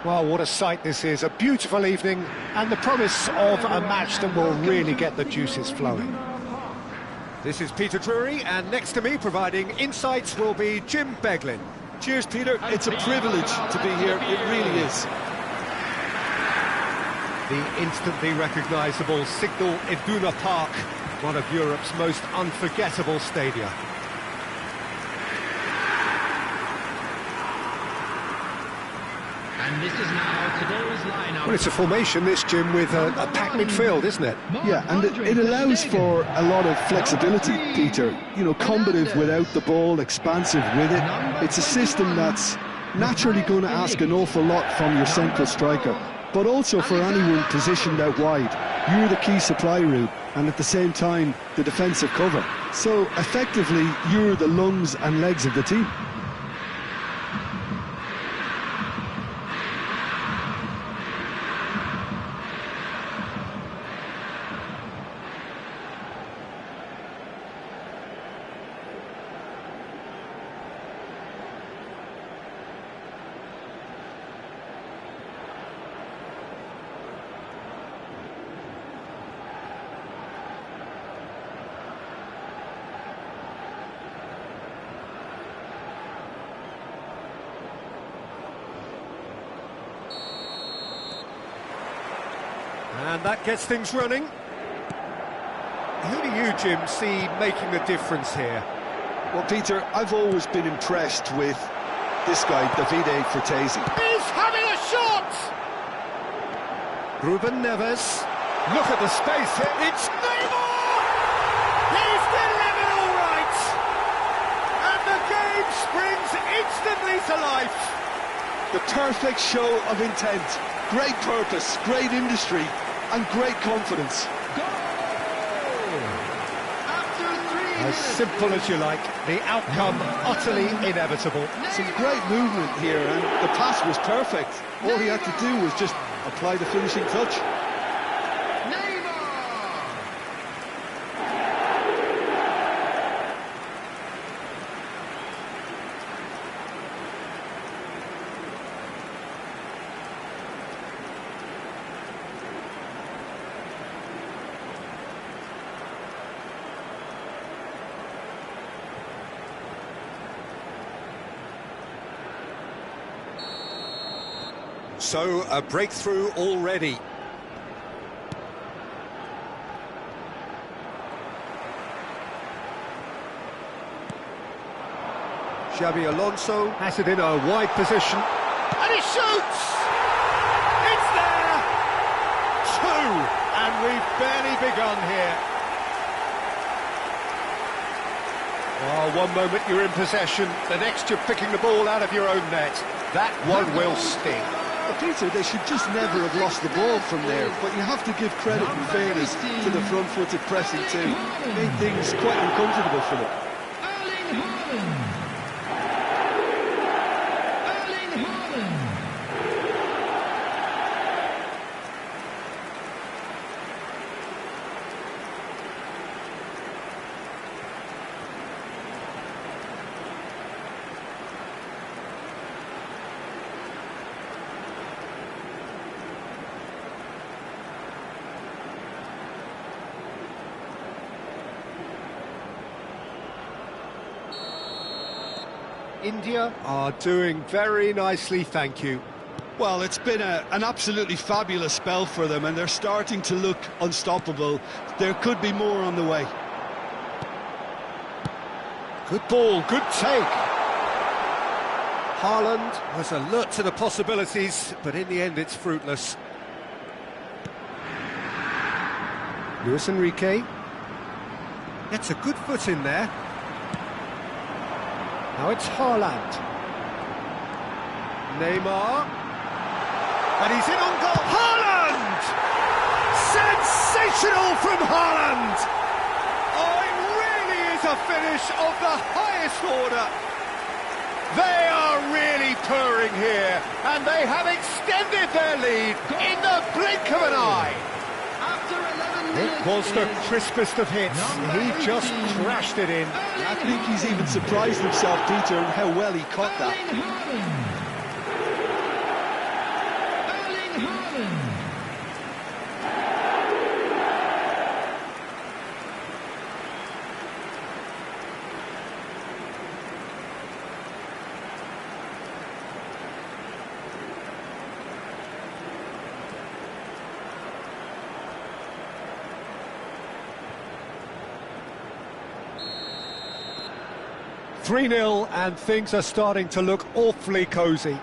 Well, what a sight this is. A beautiful evening and the promise of a match that will really get the juices flowing. This is Peter Drury, and next to me providing insights will be Jim Beglin. Cheers, Peter. It's a privilege to be here. It really is. The instantly recognisable Signal Iduna Park, one of Europe's most unforgettable stadia. And this is now today's lineup. Well, it's a formation, this, Jim, with a packed midfield, isn't it? Yeah, and it allows for a lot of flexibility, Peter. You know, combative without the ball, expansive with it. It's a system that's naturally going to ask an awful lot from your central striker, but also for anyone positioned out wide. You're the key supply route, and at the same time, the defensive cover. So, effectively, you're the lungs and legs of the team. And that gets things running. Who do you, Jim, see making the difference here? Well, Peter, I've always been impressed with this guy, Davide Frattesi. He's having a shot! Ruben Neves. Look at the space here. It's Neymar! He's delivered all right! And the game springs instantly to life. The perfect show of intent. Great purpose, great industry, and great confidence. As simple as you like, the outcome utterly inevitable. Some great movement here, and the pass was perfect. All he had to do was just apply the finishing touch. So, a breakthrough already. Xabi Alonso has it in a wide position. And he shoots! It's there! 2! And we've barely begun here. Oh, one moment you're in possession, the next you're picking the ball out of your own net. That one will sting. But Peter, they should just never have lost the ball from there, but you have to give credit and fairness to the front-footed pressing too. Made things quite uncomfortable for them. India are doing very nicely, thank you. Well, it's been an absolutely fabulous spell for them, and they're starting to look unstoppable. There could be more on the way. Good ball, good take. Haaland was alert to the possibilities, but in the end it's fruitless. Luis Enrique gets a good foot in there. Now it's Haaland. Neymar. And he's in on goal. Haaland! Sensational from Haaland! Oh, it really is a finish of the highest order. They are really purring here, and they have extended their lead in the blink of an eye. It was the crispest of hits. He just crashed it in. I think he's even surprised himself, Peter, how well he caught that. 3-0 and things are starting to look awfully cosy.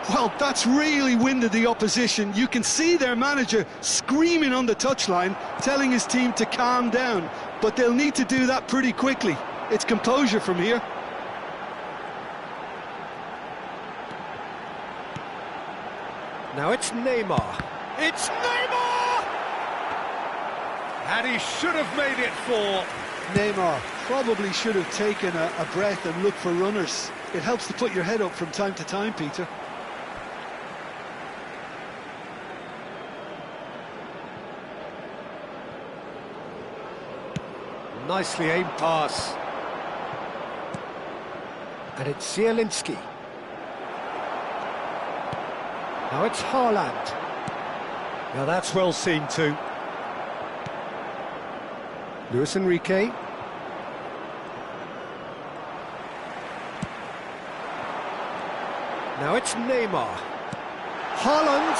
Well, that's really winded the opposition. You can see their manager screaming on the touchline, telling his team to calm down. But they'll need to do that pretty quickly. It's composure from here. Now it's Neymar. It's Neymar! And he should have made it 4. Neymar probably should have taken a breath and looked for runners. It helps to put your head up from time to time, Peter. Nicely aimed pass. And it's Zielinski. Now it's Haaland. Now that's well seen too. Luis Enrique. Now it's Neymar. Haaland.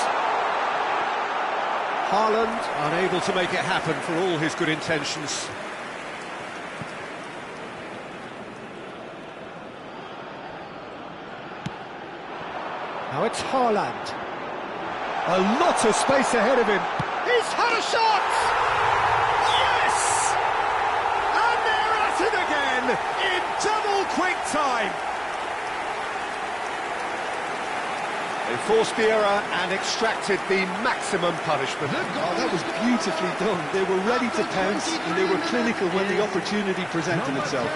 Haaland unable to make it happen for all his good intentions. Now it's Haaland. A lot of space ahead of him. He's had a shot! Yes! And they're at it again in double quick time. They forced the error and extracted the maximum punishment. Oh, that was beautifully done. They were ready to pounce and they were clinical when the opportunity presented itself.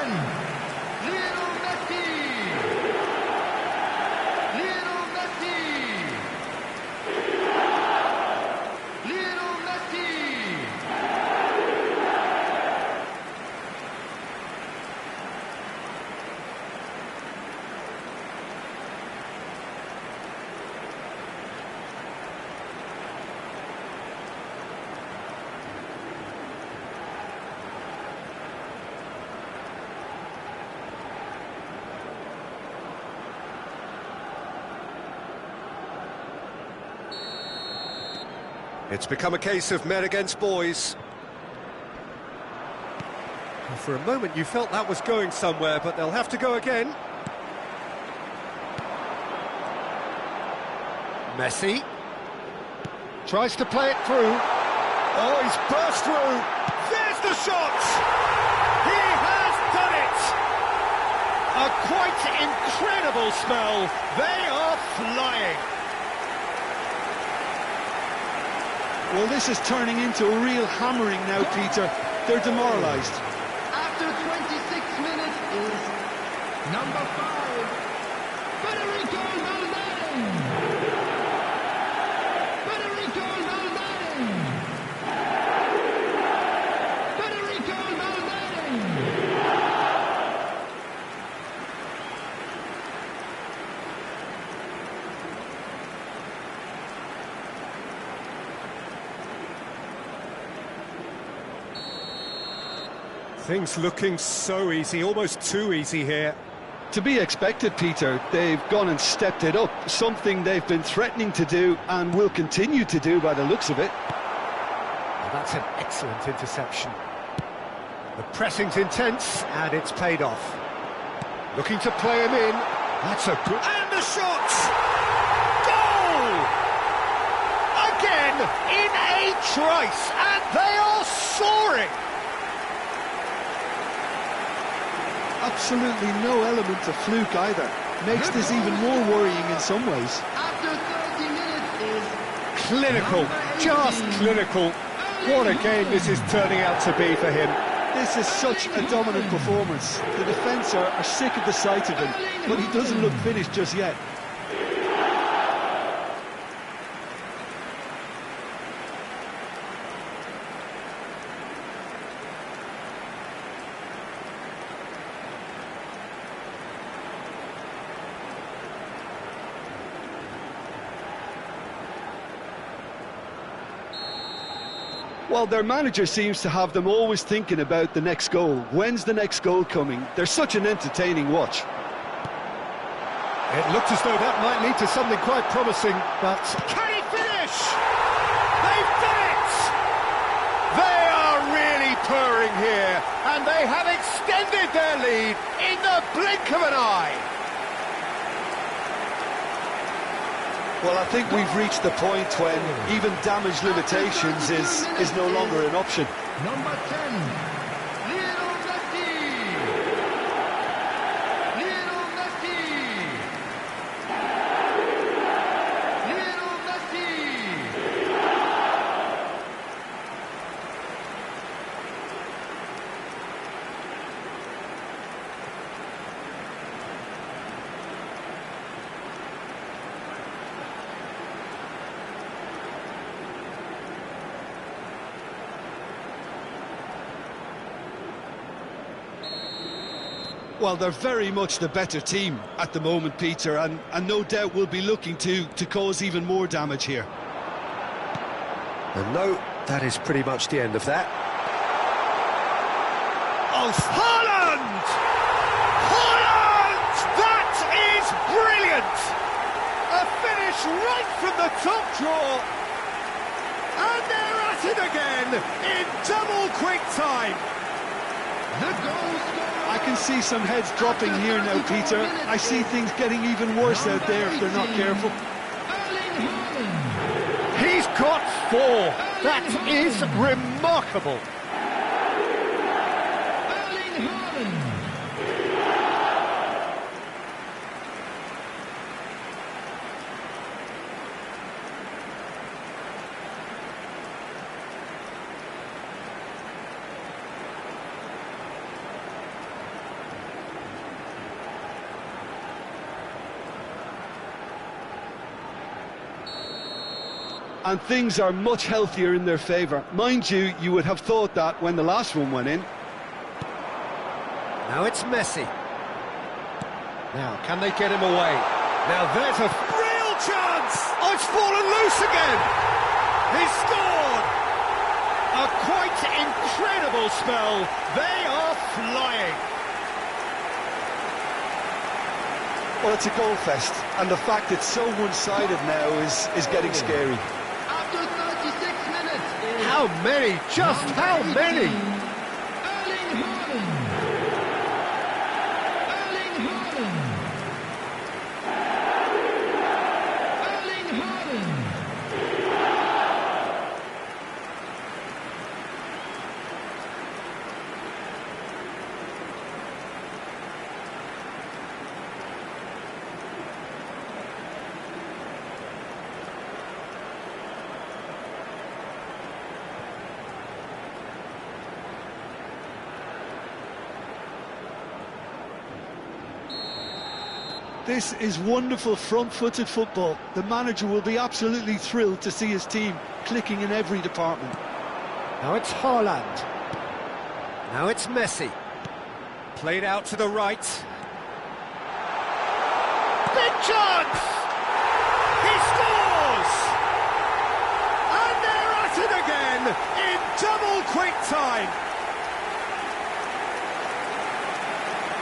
It's become a case of men against boys. Well, for a moment you felt that was going somewhere, but they'll have to go again. Messi tries to play it through. Oh, he's burst through. There's the shot! He has done it! A quite incredible smell. They are flying. Well, this is turning into a real hammering now, Peter. They're demoralised. After 26 minutes is number 5, Federico Valverde. Federico Valverde. Federico Valverde. Things looking so easy, almost too easy here. To be expected, Peter. They've gone and stepped it up, something they've been threatening to do and will continue to do by the looks of it. Well, that's an excellent interception. The pressing's intense and it's paid off. Looking to play him in. That's a good... And the shot! Goal! Again, in a trice, and they are soaring! Absolutely no element of fluke either. Makes this even more worrying in some ways. After 30 minutes is Clinical, just clinical. What a game this is turning out to be for him. This is such a dominant performance. The defence are sick of the sight of him, but he doesn't look finished just yet. Well, their manager seems to have them always thinking about the next goal. When's the next goal coming? They're such an entertaining watch. It looked as though that might lead to something quite promising, but... Can he finish? They've done it! They are really purring here, and they have extended their lead in the blink of an eye. Well, I think we've reached the point when even damage limitations is no longer an option. Number 10, Lionel Messi. Lionel Messi. Lionel Messi. Well, they're very much the better team at the moment, Peter, and no doubt will be looking to cause even more damage here. And no, that is pretty much the end of that. Oh, Haaland! Haaland! That is brilliant! A finish right from the top draw. And they're at it again in double quick time. The goal scorer. I can see some heads dropping here now, Peter. I see things getting even worse out there if they're not careful. Erling Haaland. He's got 4. That is remarkable. Erling Haaland. And things are much healthier in their favour. Mind you, you would have thought that when the last one went in. Now it's Messi. Now, can they get him away? Now, there's a real chance! Oh, it's fallen loose again! He scored! A quite incredible spell. They are flying. Well, it's a goal fest, and the fact it's so one-sided now is getting scary. After 36 minutes is How many? Just how many? Erling Haaland. Erling Haaland. Erling Haaland. This is wonderful front-footed football. The manager will be absolutely thrilled to see his team clicking in every department. Now it's Haaland. Now it's Messi. Played out to the right. Big chance! He scores! And they're at it again in double quick time.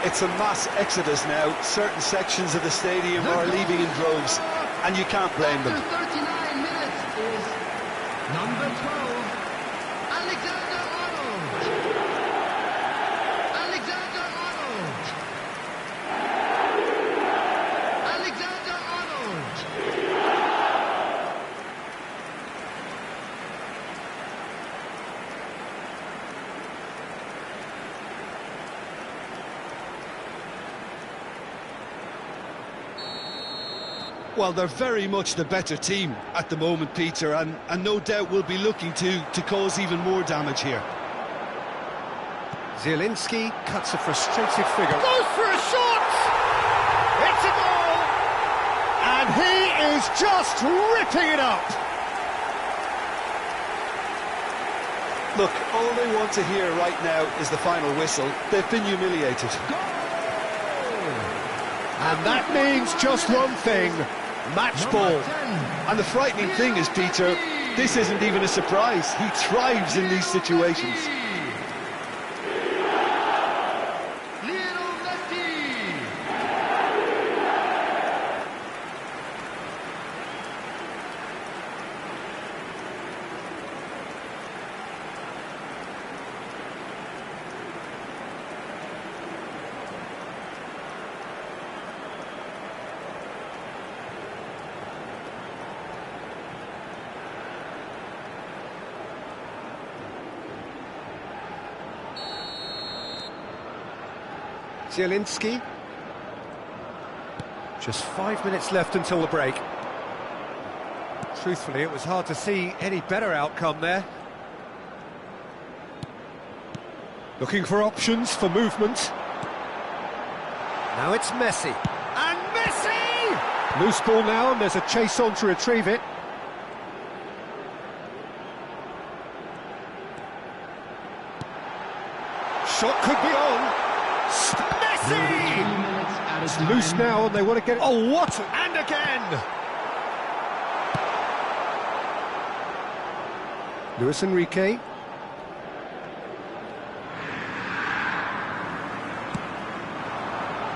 It's a mass exodus now. Certain sections of the stadium are leaving in droves, and you can't blame them. After 39 minutes is number 12, Alexander Arnold. Alexander Arnold. Alexander Arnold. Well, they're very much the better team at the moment, Peter, and no doubt will be looking to cause even more damage here. Zielinski cuts a frustrated figure. Goes for a shot! It's a goal! And he is just ripping it up! Look, all they want to hear right now is the final whistle. They've been humiliated. And that means just one thing, match ball. And the frightening thing is, Peter, this isn't even a surprise. He thrives in these situations. Lionel Messi. Zielinski. Just 5 minutes left until the break. Truthfully, it was hard to see any better outcome there. Looking for options for movement. Now it's Messi. And Messi! Loose ball now, and there's a chase on to retrieve it. Shot could be on. Messi! It's loose now, and they want to get it. Oh, what? And again! Luis Enrique.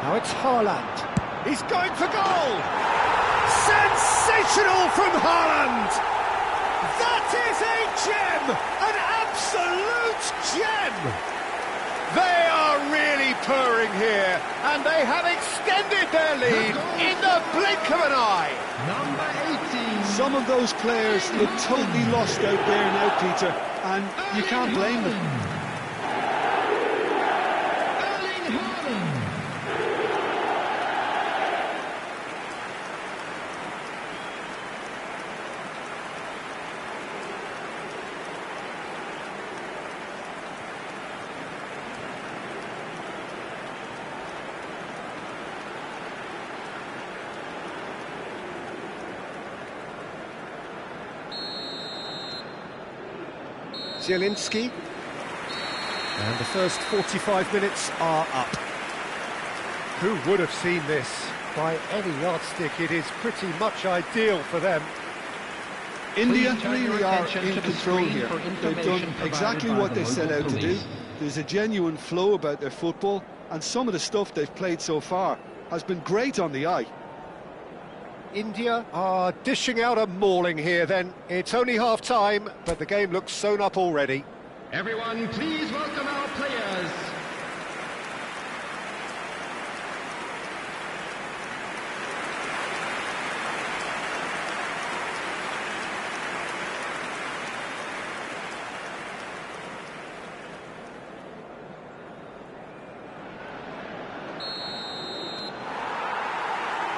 Now it's Haaland. He's going for goal! Sensational from Haaland! That is a gem! An absolute gem! They are really purring here, and they have extended their lead in the blink of an eye. Number 18. Some of those players look totally lost out there now, Peter, and you can't blame them. Erling Haaland. Zielinski. And the first 45 minutes are up. Who would have seen this? By any yardstick, it is pretty much ideal for them. India Please turn your really are attention in to the control screen here. for They've information done exactly provided by what the they set local out to do. police. There's a genuine flow about their football, and some of the stuff they've played so far has been great on the eye. India are dishing out a mauling here then. It's only half-time, but the game looks sewn up already. Everyone, please welcome our players.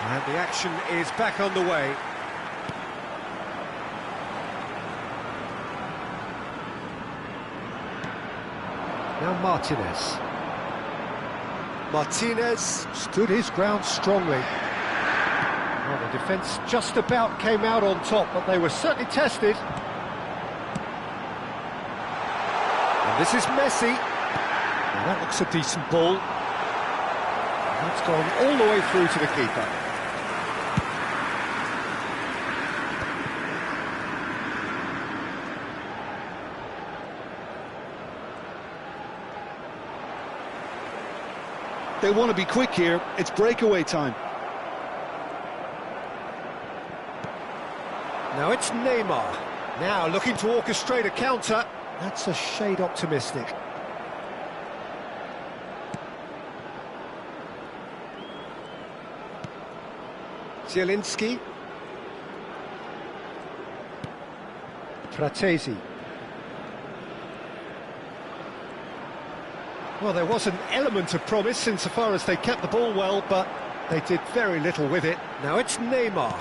And the action is back on the way. Now Martinez. Martinez stood his ground strongly. Well, the defence just about came out on top, but they were certainly tested. And this is Messi. Now that looks a decent ball. That's gone all the way through to the keeper. They want to be quick here. It's breakaway time. Now it's Neymar. Now looking to orchestrate a counter. That's a shade optimistic. Zielinski. Fratesi. Well, there was an element of promise insofar as they kept the ball well, but they did very little with it. Now it's Neymar.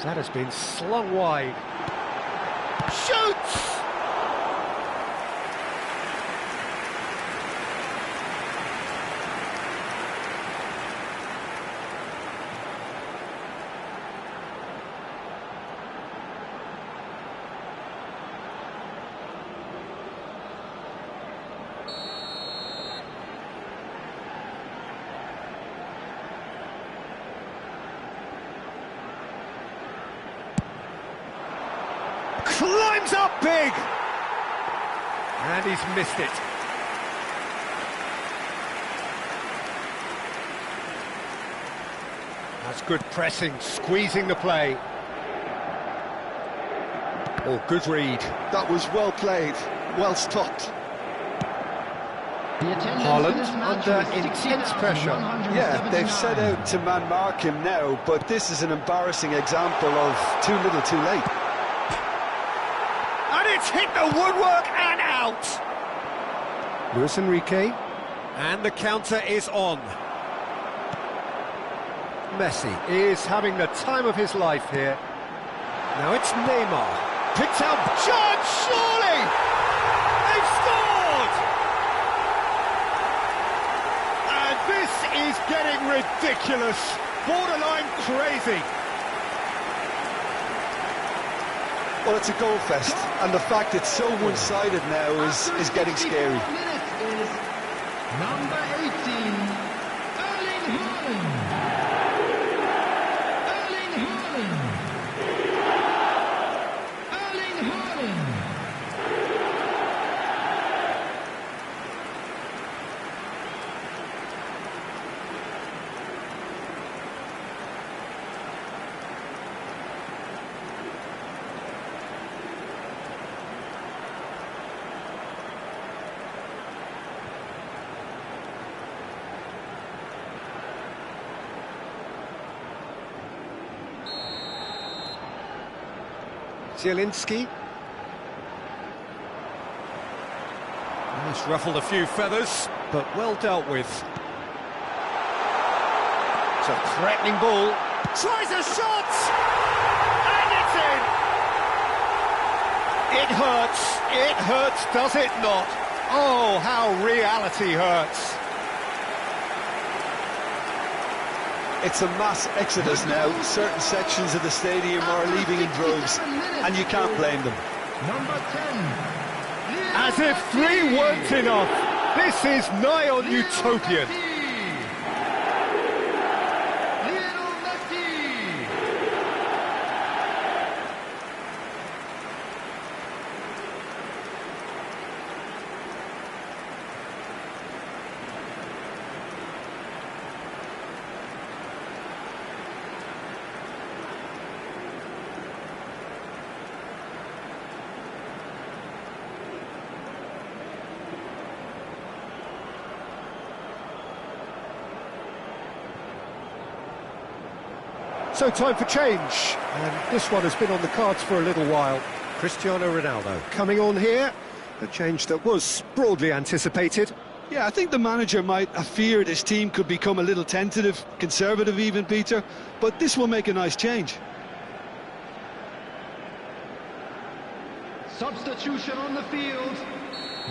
That has been slung wide. Shoots! Climbs up big! And he's missed it. That's good pressing, squeezing the play. Oh, good read. That was well played, well stopped. Haaland under intense pressure. Yeah, they've set out to man-mark him now, but this is an embarrassing example of too little too late. And it's hit the woodwork and out! Luis Enrique. And the counter is on. Messi is having the time of his life here. Now it's Neymar. Picked out Judge, surely! They've scored! And this is getting ridiculous. Borderline crazy. Well, it's a goal fest, and the fact it's so one-sided now is getting scary. Number 18, Erling Haaland. Erling Haaland. Erling Haaland. Zielinski. He's ruffled a few feathers, but well dealt with. It's a threatening ball. Tries a shot! And it's in! It hurts, does it not? Oh, how reality hurts. It's a mass exodus now. Certain sections of the stadium are leaving in droves, and you can't blame them. Number 10. As if 3 weren't enough, this is nigh on utopian. Lionel Messi. So time for change, and this one has been on the cards for a little while. Cristiano Ronaldo coming on here, a change that was broadly anticipated. Yeah, I think the manager might have feared his team could become a little tentative, conservative even, Peter, but this will make a nice change. Substitution on the field.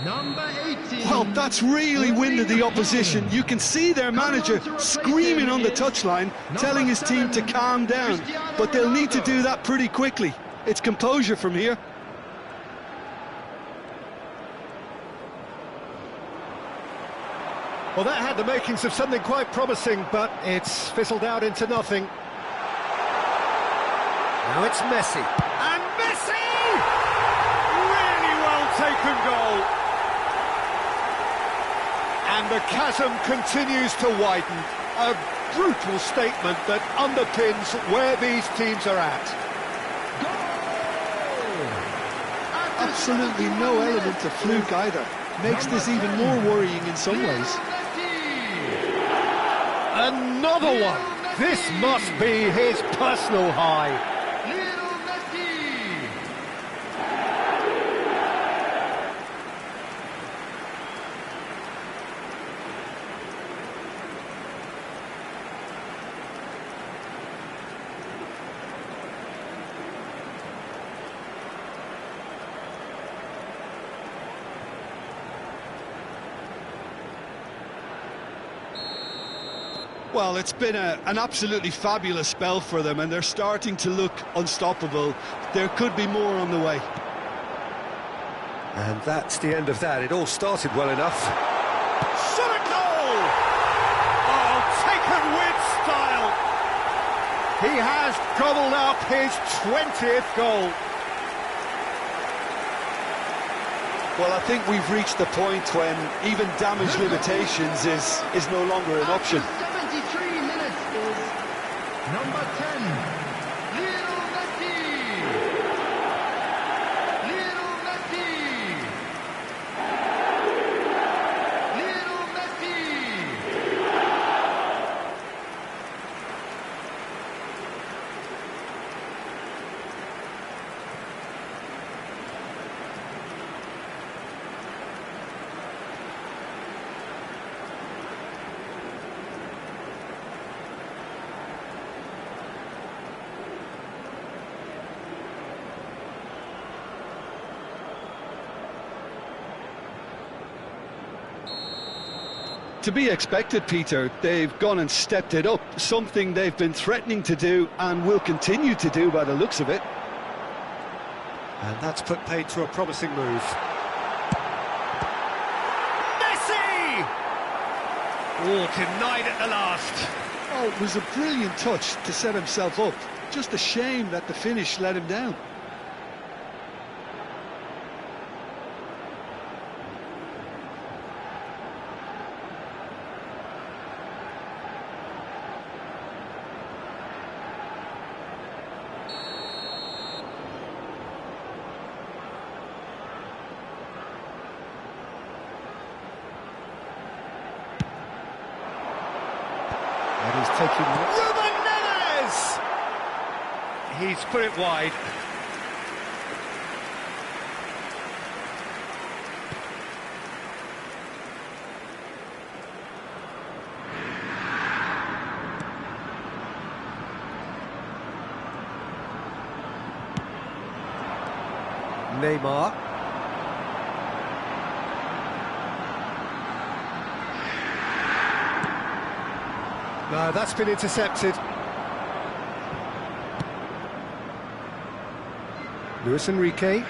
Number 18. Well, that's really winded the opposition. You can see their manager screaming on the touchline, telling his team to calm down. But they'll need to do that pretty quickly. It's composure from here. Well, that had the makings of something quite promising, but it's fizzled out into nothing. Now it's Messi. And Messi! Really well taken goal. And the chasm continues to widen. A brutal statement that underpins where these teams are at. Absolutely no element of fluke either. Makes this even more worrying in some ways. Another one. This must be his personal high. Well, it's been an absolutely fabulous spell for them, and they're starting to look unstoppable. There could be more on the way. And that's the end of that. It all started well enough. Shot a goal! Oh, taken with style. He has gobbled up his 20th goal. Well, I think we've reached the point when even damage limitations is no longer an option. 73 minutes is number 10, Lionel Messi. Lionel Messi. Lionel Messi. To be expected, Peter. They've gone and stepped it up, something they've been threatening to do and will continue to do by the looks of it. And that's put paid to a promising move. Messi! Oh, denied at the last. Oh, it was a brilliant touch to set himself up. Just a shame that the finish let him down. And he's taking Ruben Neves! He's put it wide. Neymar. No, that's been intercepted. Luis Enrique.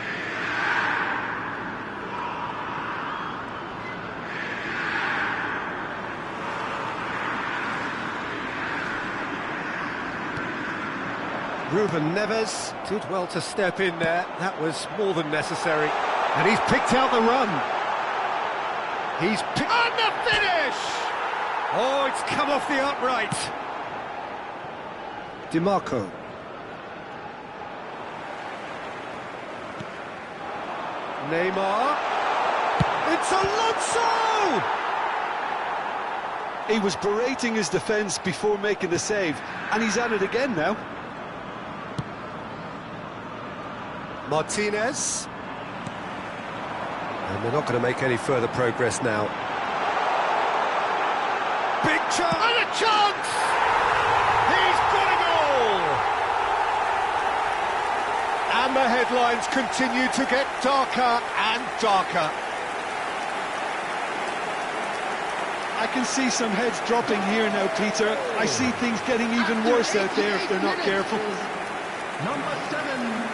Ruben Neves did well to step in there. That was more than necessary. And he's picked out the run. He's picked... And the finish! Oh, it's come off the upright. DiMarco. Neymar. It's Alonso! He was berating his defence before making the save, and he's at it again now. Martinez. And they're not going to make any further progress now. Big chance! And a chance! He's got it all! And the headlines continue to get darker and darker. I can see some heads dropping here now, Peter. I see things getting even worse out there if they're not careful. Number 7,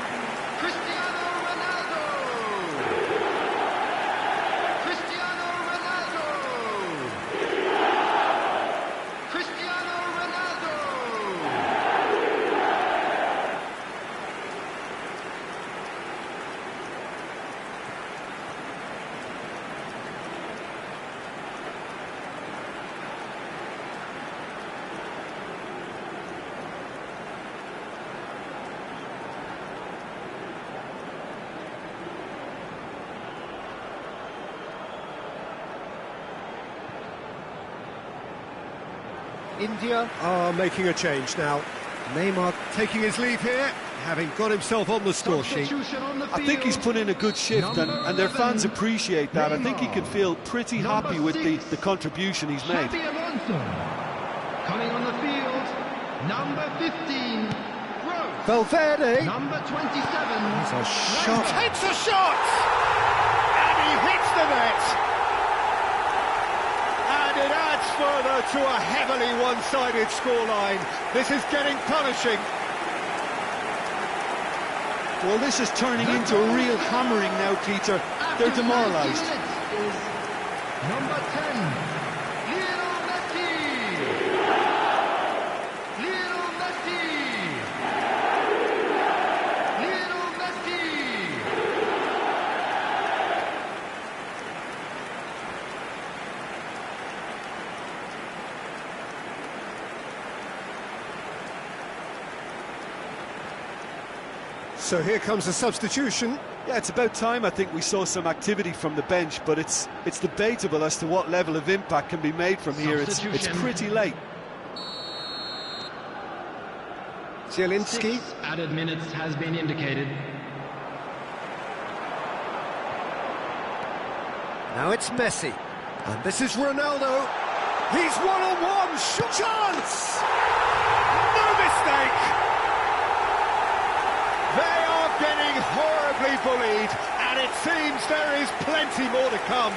Cristiano Ronaldo. Cristiano Ronaldo. Cristiano Ronaldo. India are making a change now. Neymar taking his leave here, having got himself on the score sheet. I think he's put in a good shift, and their fans appreciate that. I think he can feel pretty happy with the contribution he's made. Coming on the field, number 15, Valverde. number 27. It's a shot. Takes a shot! And he hits the net! And it adds further to a heavily one-sided scoreline. This is getting punishing. Well, this is turning into a real hammering now, Peter. They're demoralised. Number 10, Lionel Messi. Lionel Messi. Lionel Messi. So here comes a substitution. Yeah, it's about time I think we saw some activity from the bench, but it's debatable as to what level of impact can be made from here. It's pretty late. Zielinski. 6 added minutes has been indicated. Now it's Messi. And this is Ronaldo. He's one-on-one. Chance! No mistake! They are getting horribly bullied, and it seems there is plenty more to come.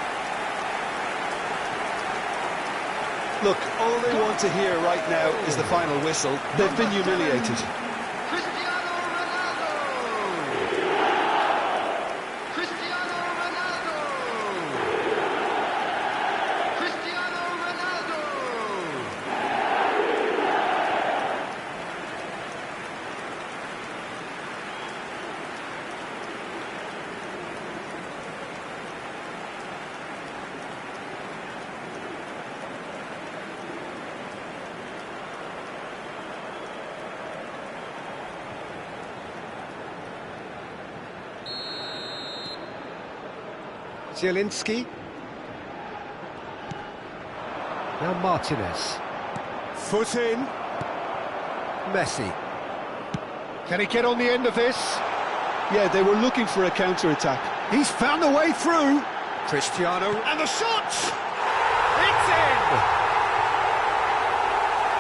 Look, all they want to hear right now is the final whistle. They've been humiliated. Zielinski. Now Martinez. Foot in. Messi. Can he get on the end of this? Yeah, they were looking for a counter-attack. He's found a way through. Cristiano. And the shot! It's in!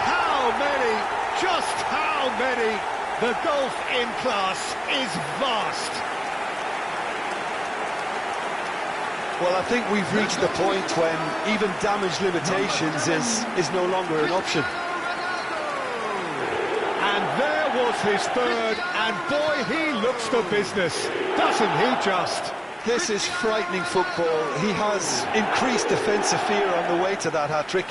How many? Just how many? The gulf in class is vast. Well, I think we've reached the point when even damage limitations is no longer an option. And there was his third, and boy, he looks the business, doesn't he just? This is frightening football. He has increased defensive fear on the way to that hat-trick.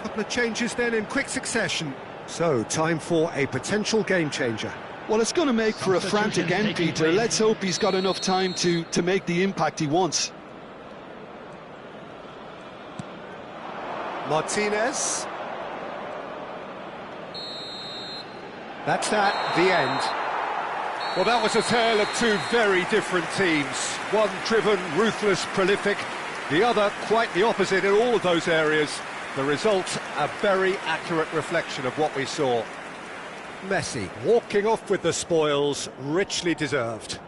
Couple of changes then in quick succession. So, time for a potential game changer. Well, it's going to make for a frantic end, Peter. Let's hope he's got enough time to make the impact he wants. Martinez. That's that, the end. Well, that was a tale of two very different teams. One driven, ruthless, prolific. The other quite the opposite in all of those areas. The result, a very accurate reflection of what we saw. Messi walking off with the spoils, richly deserved.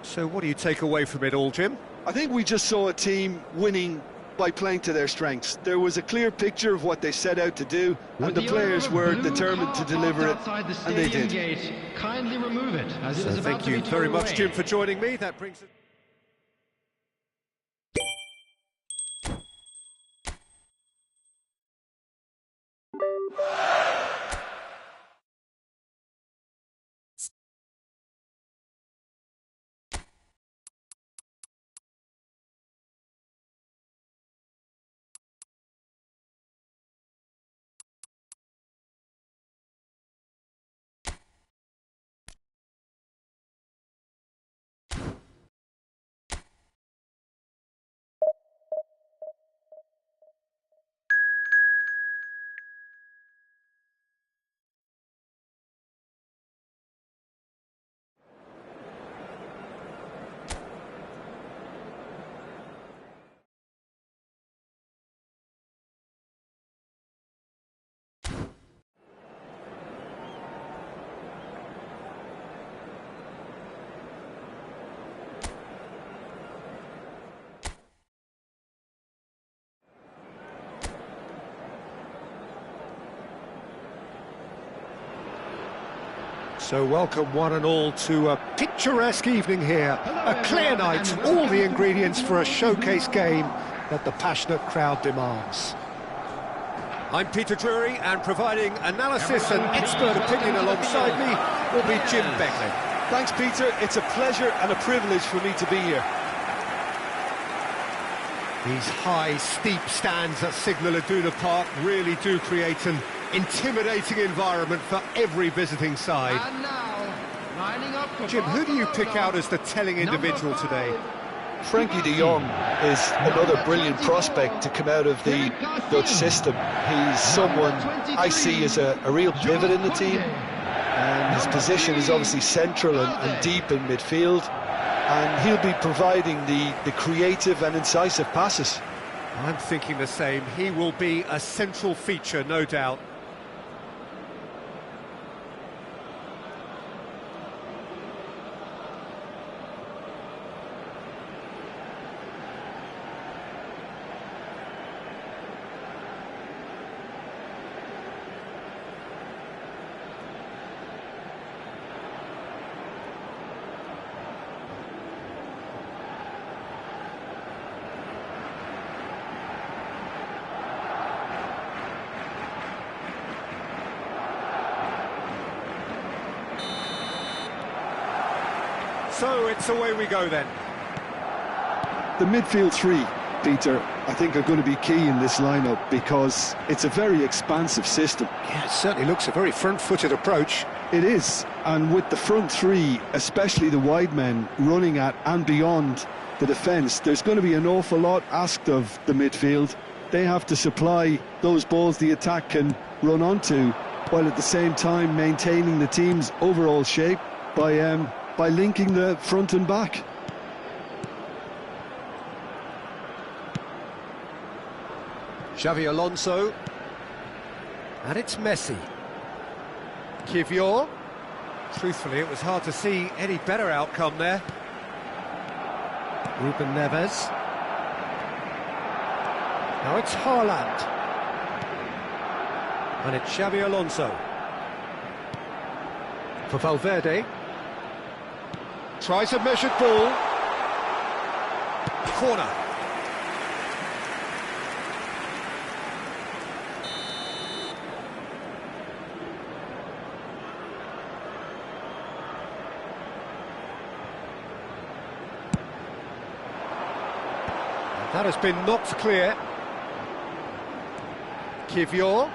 So what do you take away from it all, Jim? I think we just saw a team winning by playing to their strengths. There was a clear picture of what they set out to do, and the players were determined to deliver it, and they did. Kindly remove it, as it is about Thank you very much, Jim, for joining me. That brings us... So welcome one and all to a picturesque evening here. A clear night, all the ingredients for a showcase game that the passionate crowd demands. I'm Peter Drury, and providing analysis and expert opinion alongside me will be Jim Beckley. Thanks, Peter. It's a pleasure and a privilege for me to be here. These high, steep stands at Signal Iduna Park really do create an intimidating environment for every visiting side. And now, lining up for Jim, who do you pick out as the telling individual today? Frankie de Jong is another brilliant prospect to come out of the Dutch system. He's someone I see as a real pivot in the team, and his position is obviously central and deep in midfield, and he'll be providing the creative and incisive passes. I'm thinking the same. He will be a central feature, no doubt. So it's away we go then. The midfield three, Peter, I think are going to be key in this lineup because it's a very expansive system. Yeah, it certainly looks a very front-footed approach. It is, and with the front three, especially the wide men, running at and beyond the defence, there's going to be an awful lot asked of the midfield. They have to supply those balls the attack can run onto, while at the same time maintaining the team's overall shape by linking the front and back. Xavi Alonso. And it's Messi. Kivior. Truthfully, it was hard to see any better outcome there. Ruben Neves. Now it's Haaland. And it's Xavi Alonso. For Valverde. Tries a measured ball. Corner. That has been knocked clear. Kivior.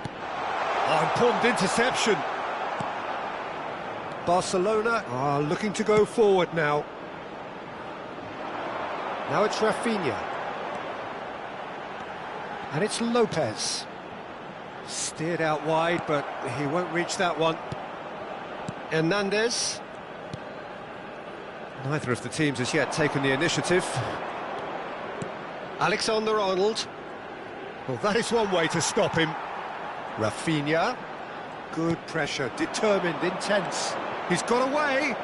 Oh, important interception. Barcelona are looking to go forward now. Now it's Rafinha. And it's Lopez. Steered out wide, but he won't reach that one. Hernandez. Neither of the teams has yet taken the initiative. Alexander-Arnold. Well, that is one way to stop him. Rafinha. Good pressure, determined, intense. He's got away.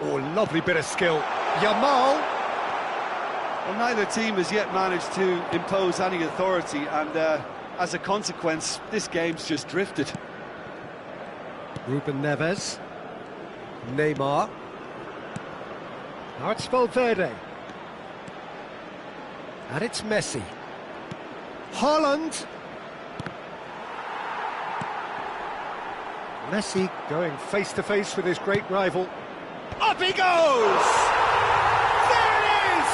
Oh, lovely bit of skill. Yamal. Well, neither team has yet managed to impose any authority, and as a consequence, this game's just drifted. Ruben Neves. Neymar. Now it's Valverde. And it's Messi. Haaland. Messi going face-to-face with his great rival. Up he goes! There it is!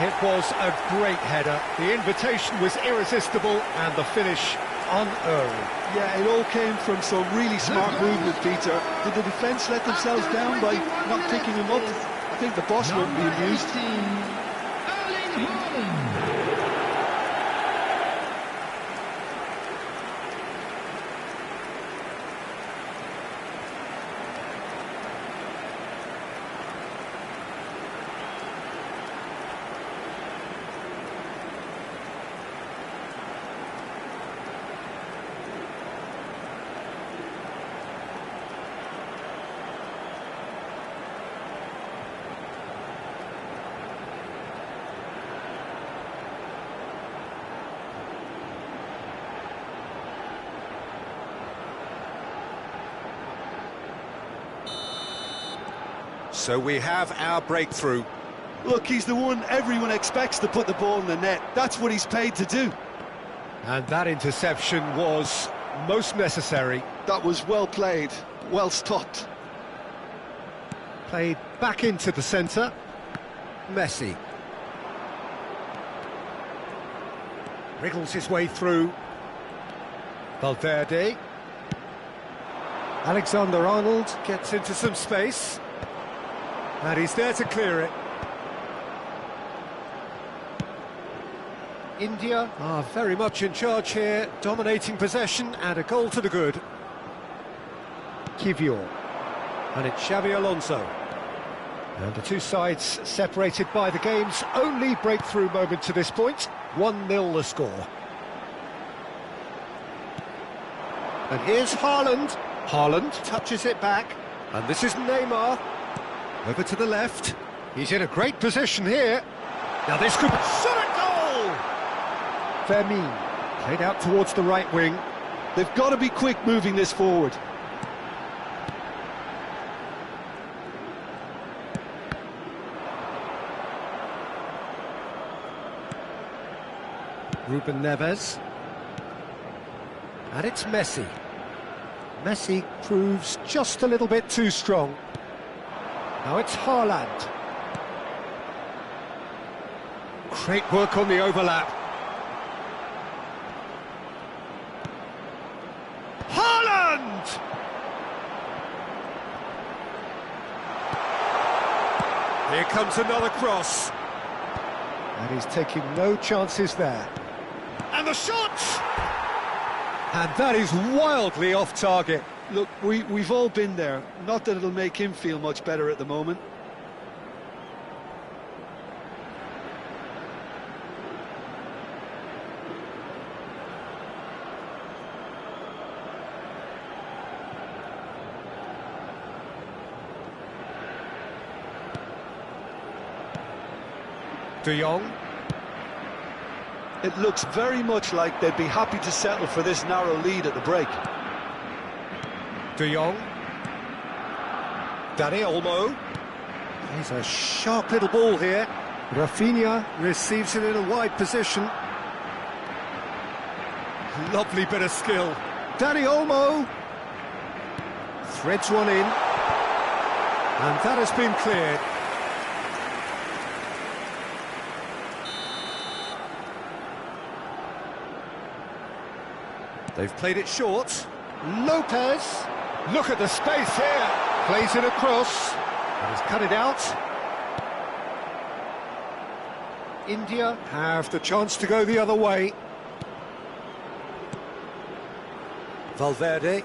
It was a great header. The invitation was irresistible and the finish unearned. Yeah, it all came from some really smart movement, Peter. Did the defence let themselves down by not picking him up? I think the boss won't be amused. So we have our breakthrough. Look, he's the one everyone expects to put the ball in the net. That's what he's paid to do. And that interception was most necessary. That was well played, well stopped. Played back into the centre. Messi. Wriggles his way through. Valverde. Alexander-Arnold gets into some space. And he's there to clear it. India are very much in charge here, dominating possession and a goal to the good. Kivior. And it's Xavi Alonso. And the two sides separated by the game's only breakthrough moment to this point. 1-0 the score. And here's Haaland. Haaland touches it back. And this is Neymar. Over to the left. He's in a great position here. Now this could be... Shot at goal! Fermin. Played out towards the right wing. They've got to be quick moving this forward. Ruben Neves. And it's Messi. Messi proves just a little bit too strong. Now it's Haaland. Great work on the overlap. Haaland! Here comes another cross. And he's taking no chances there. And the shot! And that is wildly off target. Look, we've all been there. Not that it'll make him feel much better at the moment. De Jong. It looks very much like they'd be happy to settle for this narrow lead at the break. De Jong. Dani Olmo. He's a sharp little ball here. Rafinha receives it in a wide position. Lovely bit of skill. Dani Olmo. Threads one in. And that has been cleared. They've played it short. Lopez. Look at the space here. Plays it across. And he's cut it out. India have the chance to go the other way. Valverde.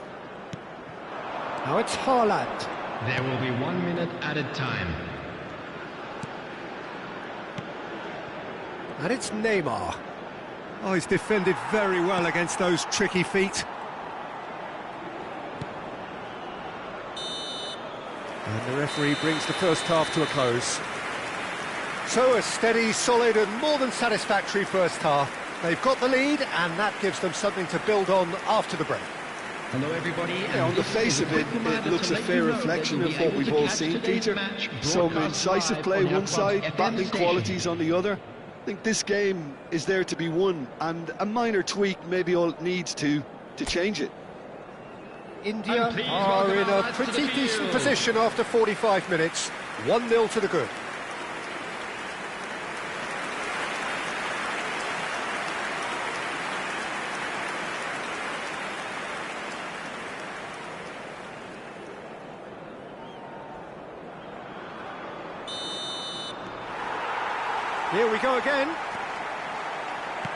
Now it's Haaland. There will be 1 minute added time. And it's Neymar. Oh, he's defended very well against those tricky feet. And the referee brings the first half to a close. So a steady, solid and more than satisfactory first half. They've got the lead and that gives them something to build on after the break. Hello everybody. Yeah, on the face of it, it looks a fair reflection of what we've all seen, Peter. Some incisive play one side, battling qualities on the other. I think this game is there to be won, and a minor tweak maybe all it needs to change it. India are in a pretty decent position after 45 minutes. 1-0 to the good. Here we go again.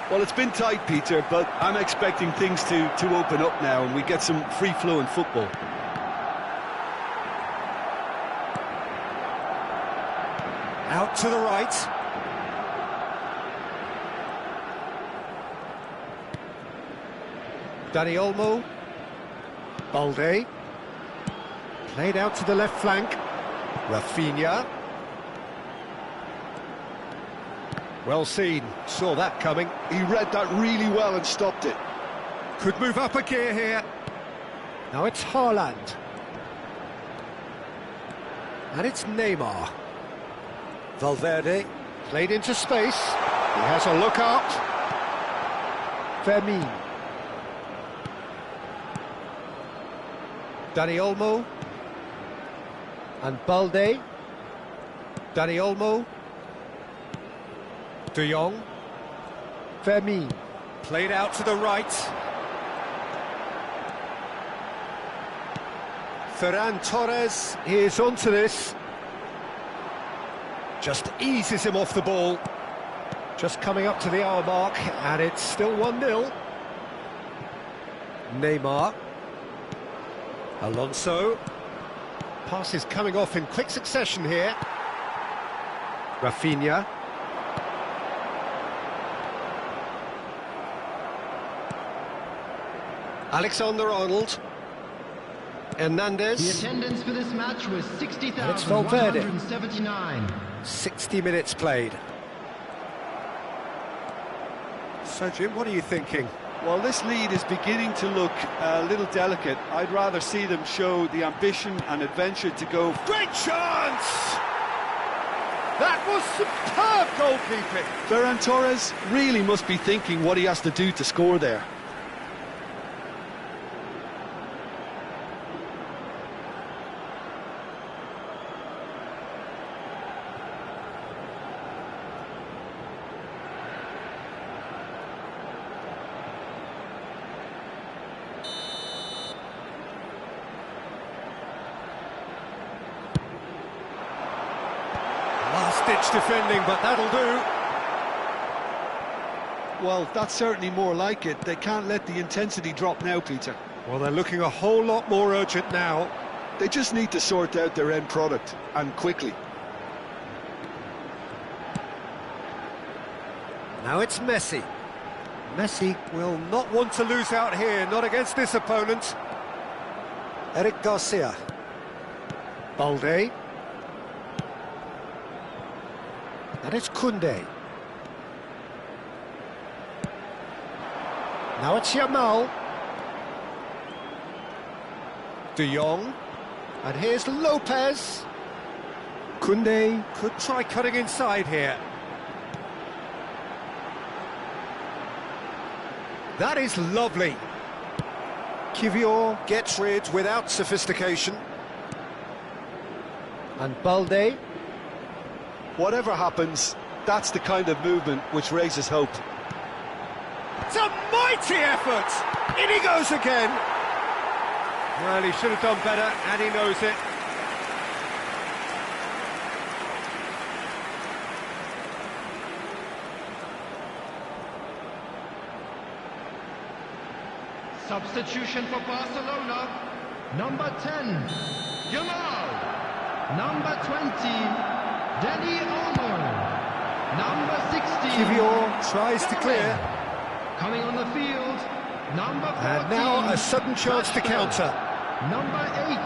Well, it's been tight, Peter, but I'm expecting things to open up now and we get some free-flowing football. Out to the right. Dani Olmo. Balde. Played out to the left flank. Rafinha. Well seen, saw that coming. He read that really well and stopped it. Could move up a gear here. Now it's Haaland. And it's Neymar. Valverde, played into space. He has a look up. Fermin. Dani Olmo. And Balde. Dani Olmo. De Jong. Fermin. Played out to the right. Ferran Torres is onto this. Just eases him off the ball. Just coming up to the hour mark, and it's still 1-0. Neymar. Alonso. Passes coming off in quick succession here. Rafinha. Alexander-Arnold. Hernandez. The attendance for this match was And it's Valverde. 60,179. 60 minutes played. So, Jim, what are you thinking? Well, this lead is beginning to look a little delicate. I'd rather see them show the ambition and adventure to go. Great chance! That was superb goalkeeping. Ferran Torres really must be thinking what he has to do to score there. much defending, but that'll do. Well, that's certainly more like it. They can't let the intensity drop now, Peter. Well, they're looking a whole lot more urgent now. They just need to sort out their end product, and quickly. Now it's Messi. Messi will not want to lose out here, not against this opponent. Eric Garcia. Balde. And it's Koundé. Now it's Yamal. De Jong. And here's Lopez. Koundé could try cutting inside here. That is lovely. Kivior gets rid without sophistication. And Balde. Whatever happens, that's the kind of movement which raises hope. It's a mighty effort! In he goes again! Well, he should have done better, and he knows it. Substitution for Barcelona. Number 10, Yamal. Number 20, Dani Olmo. Number 16, Kivior tries to clear. Coming on the field, number 14. And now a sudden chance to counter. Number 8,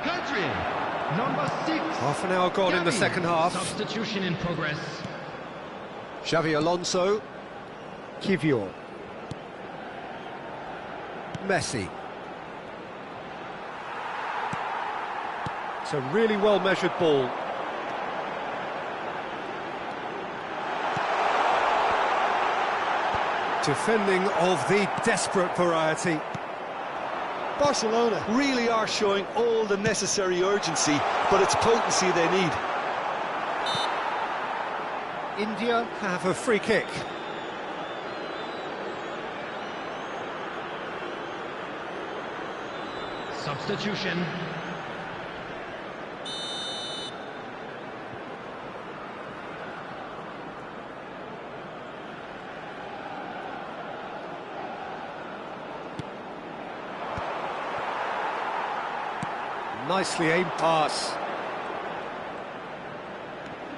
Pedri. Number 6, Half an hour gone in the second half. Substitution in progress. Xavi Alonso. Kivior. Messi. It's a really well-measured ball. Defending of the desperate variety. Barcelona really are showing all the necessary urgency, but it's potency they need. India have a free kick. Substitution. Nicely aimed pass.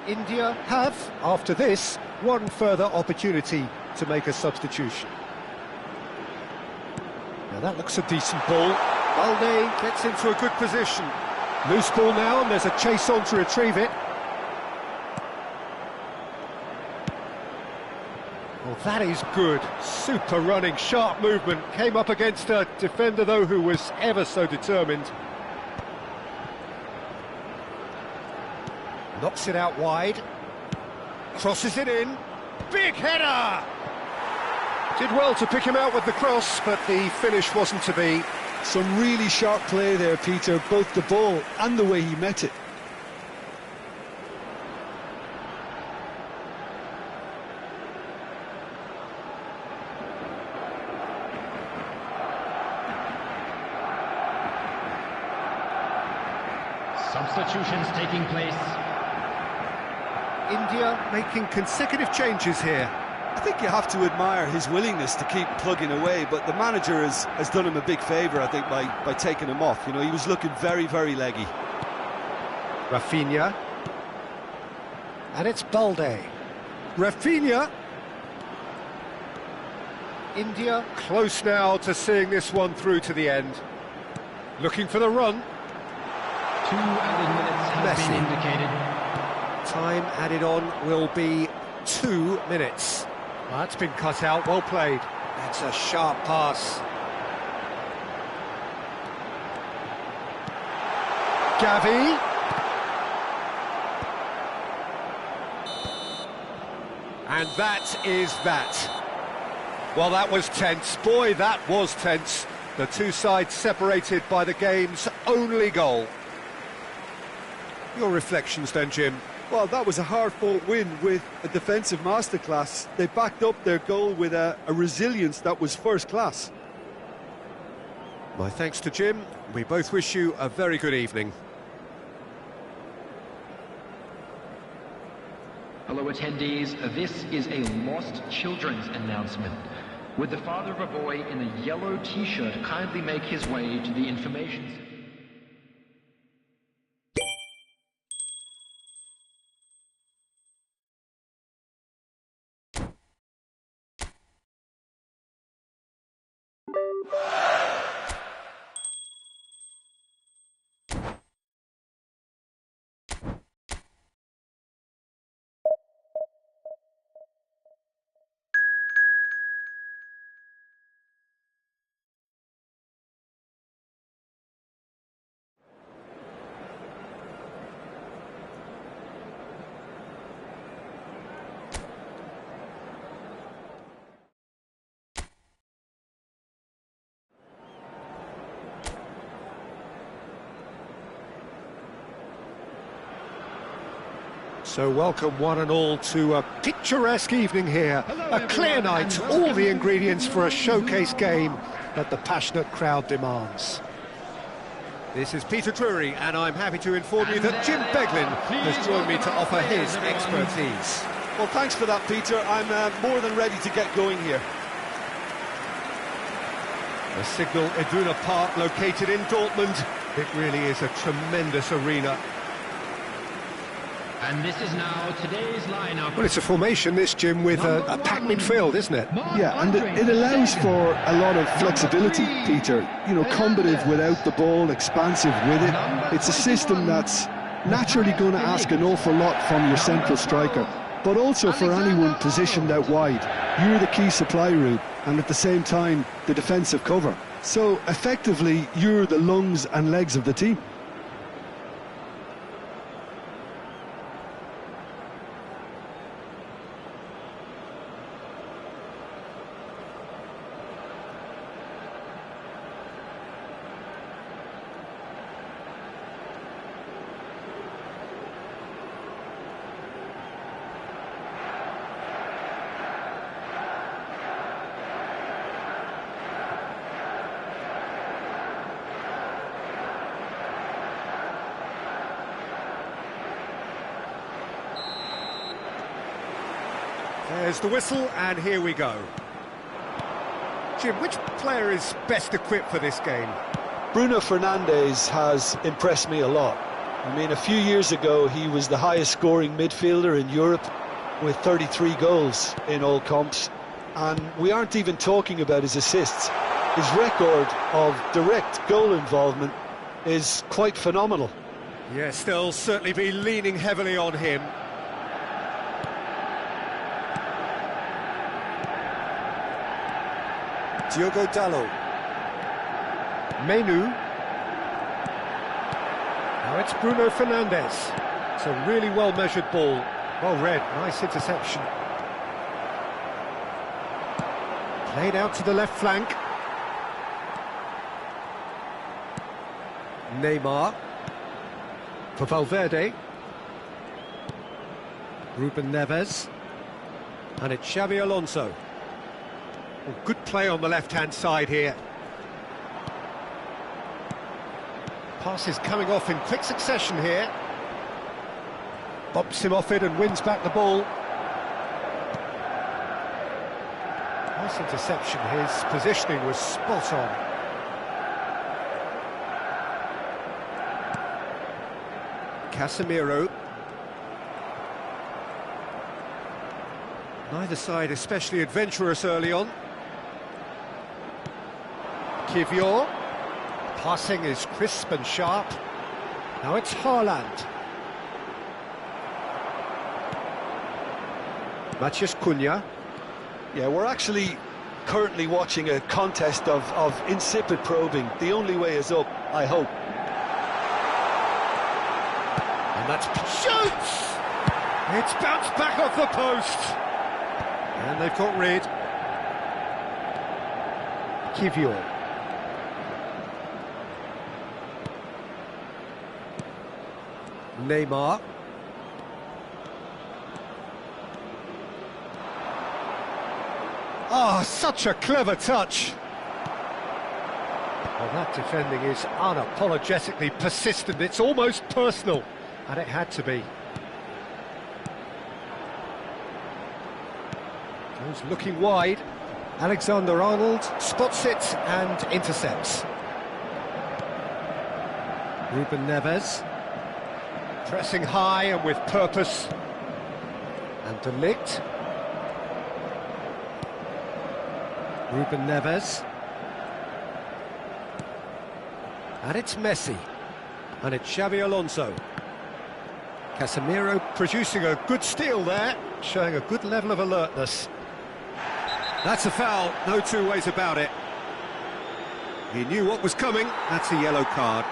India have, after this, one further opportunity to make a substitution. Now that looks a decent ball. Balde gets into a good position. Loose ball now, and there's a chase on to retrieve it. Well, that is good. Super running, sharp movement. Came up against a defender, though, who was ever so determined. Knocks it out wide. Crosses it in. Big header! Did well to pick him out with the cross, but the finish wasn't to be. Some really sharp play there, Peter, both the ball and the way he met it. Substitutions taking place. India making consecutive changes here. I think you have to admire his willingness to keep plugging away, but the manager has done him a big favour, I think, by taking him off. You know, he was looking very, very leggy. Rafinha. And it's Balde. Rafinha. India close now to seeing this one through to the end. Looking for the run. 2 added minutes have Messi. been indicated. Time added on will be 2 minutes. Well, that's been cut out, well played. That's a sharp pass. Gavi. And that is that. Well, that was tense. Boy, that was tense. The two sides separated by the game's only goal. Your reflections then, Jim? Well, that was a hard-fought win with a defensive masterclass. They backed up their goal with a resilience that was first class. My thanks to Jim. We both wish you a very good evening. Fellow attendees, this is a lost children's announcement. Would the father of a boy in a yellow t-shirt kindly make his way to the information center? So welcome one and all to a picturesque evening here, a clear night, all the ingredients for a showcase game that the passionate crowd demands. This is Peter Drury, and I'm happy to inform you that Jim Beglin has joined me to offer his expertise. Well, thanks for that, Peter. I'm more than ready to get going here. The Signal Iduna Park, located in Dortmund, it really is a tremendous arena. And this is now today's lineup. Well, it's a formation, this, Jim, with a packed midfield, isn't it? Yeah, and it allows for a lot of flexibility, Peter. You know, combative without the ball, expansive with it. It's a system that's naturally going to ask an awful lot from your central striker, but also for anyone positioned out wide. You're the key supply route, and at the same time, the defensive cover. So, effectively, you're the lungs and legs of the team. There's the whistle, and here we go. Jim, which player is best equipped for this game? Bruno Fernandes has impressed me a lot. I mean, a few years ago, he was the highest scoring midfielder in Europe with 33 goals in all comps. And we aren't even talking about his assists. His record of direct goal involvement is quite phenomenal. Yes, they'll certainly be leaning heavily on him. Diogo Dalot. Menu. Now it's Bruno Fernandes. It's a really well-measured ball. Well read, nice interception. Played out to the left flank. Neymar. For Valverde. Ruben Neves. And it's Xabi Alonso. Well, good play on the left-hand side here. Passes coming off in quick succession here. Bumps him off it and wins back the ball. Nice interception. His positioning was spot on. Casemiro. Neither side especially adventurous early on. Kivior. Passing is crisp and sharp. Now it's Haaland. Matheus Cunha. Yeah, we're actually currently watching a contest of insipid probing. The only way is up, I hope. And that's... Shoots! It's bounced back off the post. And they've got rid. Kivior. Neymar. Ah, such a clever touch. Well, that defending is unapologetically persistent. It's almost personal, and it had to be. He's looking wide. Alexander-Arnold spots it and intercepts. Ruben Neves. Pressing high and with purpose. And De Ligt. Ruben Neves. And it's Messi. And it's Xabi Alonso. Casemiro producing a good steal there, showing a good level of alertness. That's a foul, no two ways about it. He knew what was coming, that's a yellow card.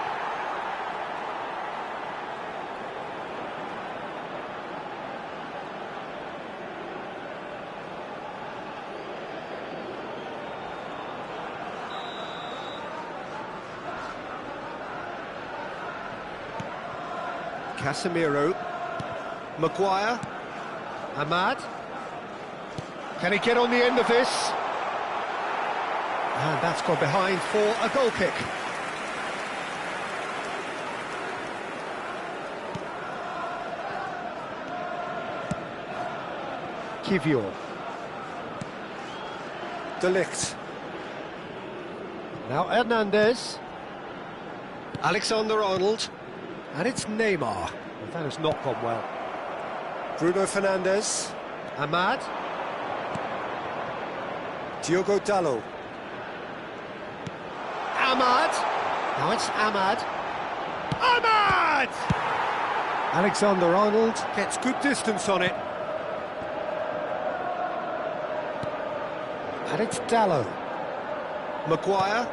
Casemiro, Maguire, Ahmad. Can he get on the end of this? And that's gone behind for a goal kick. Kivior. De Ligt. Now Hernandez. Alexander-Arnold. And it's Neymar. And that has not gone well. Bruno Fernandes. Ahmad. Diogo Dalot. Ahmad. Now it's Ahmad. Ahmad! Alexander-Arnold gets good distance on it. And it's Dalot. Maguire.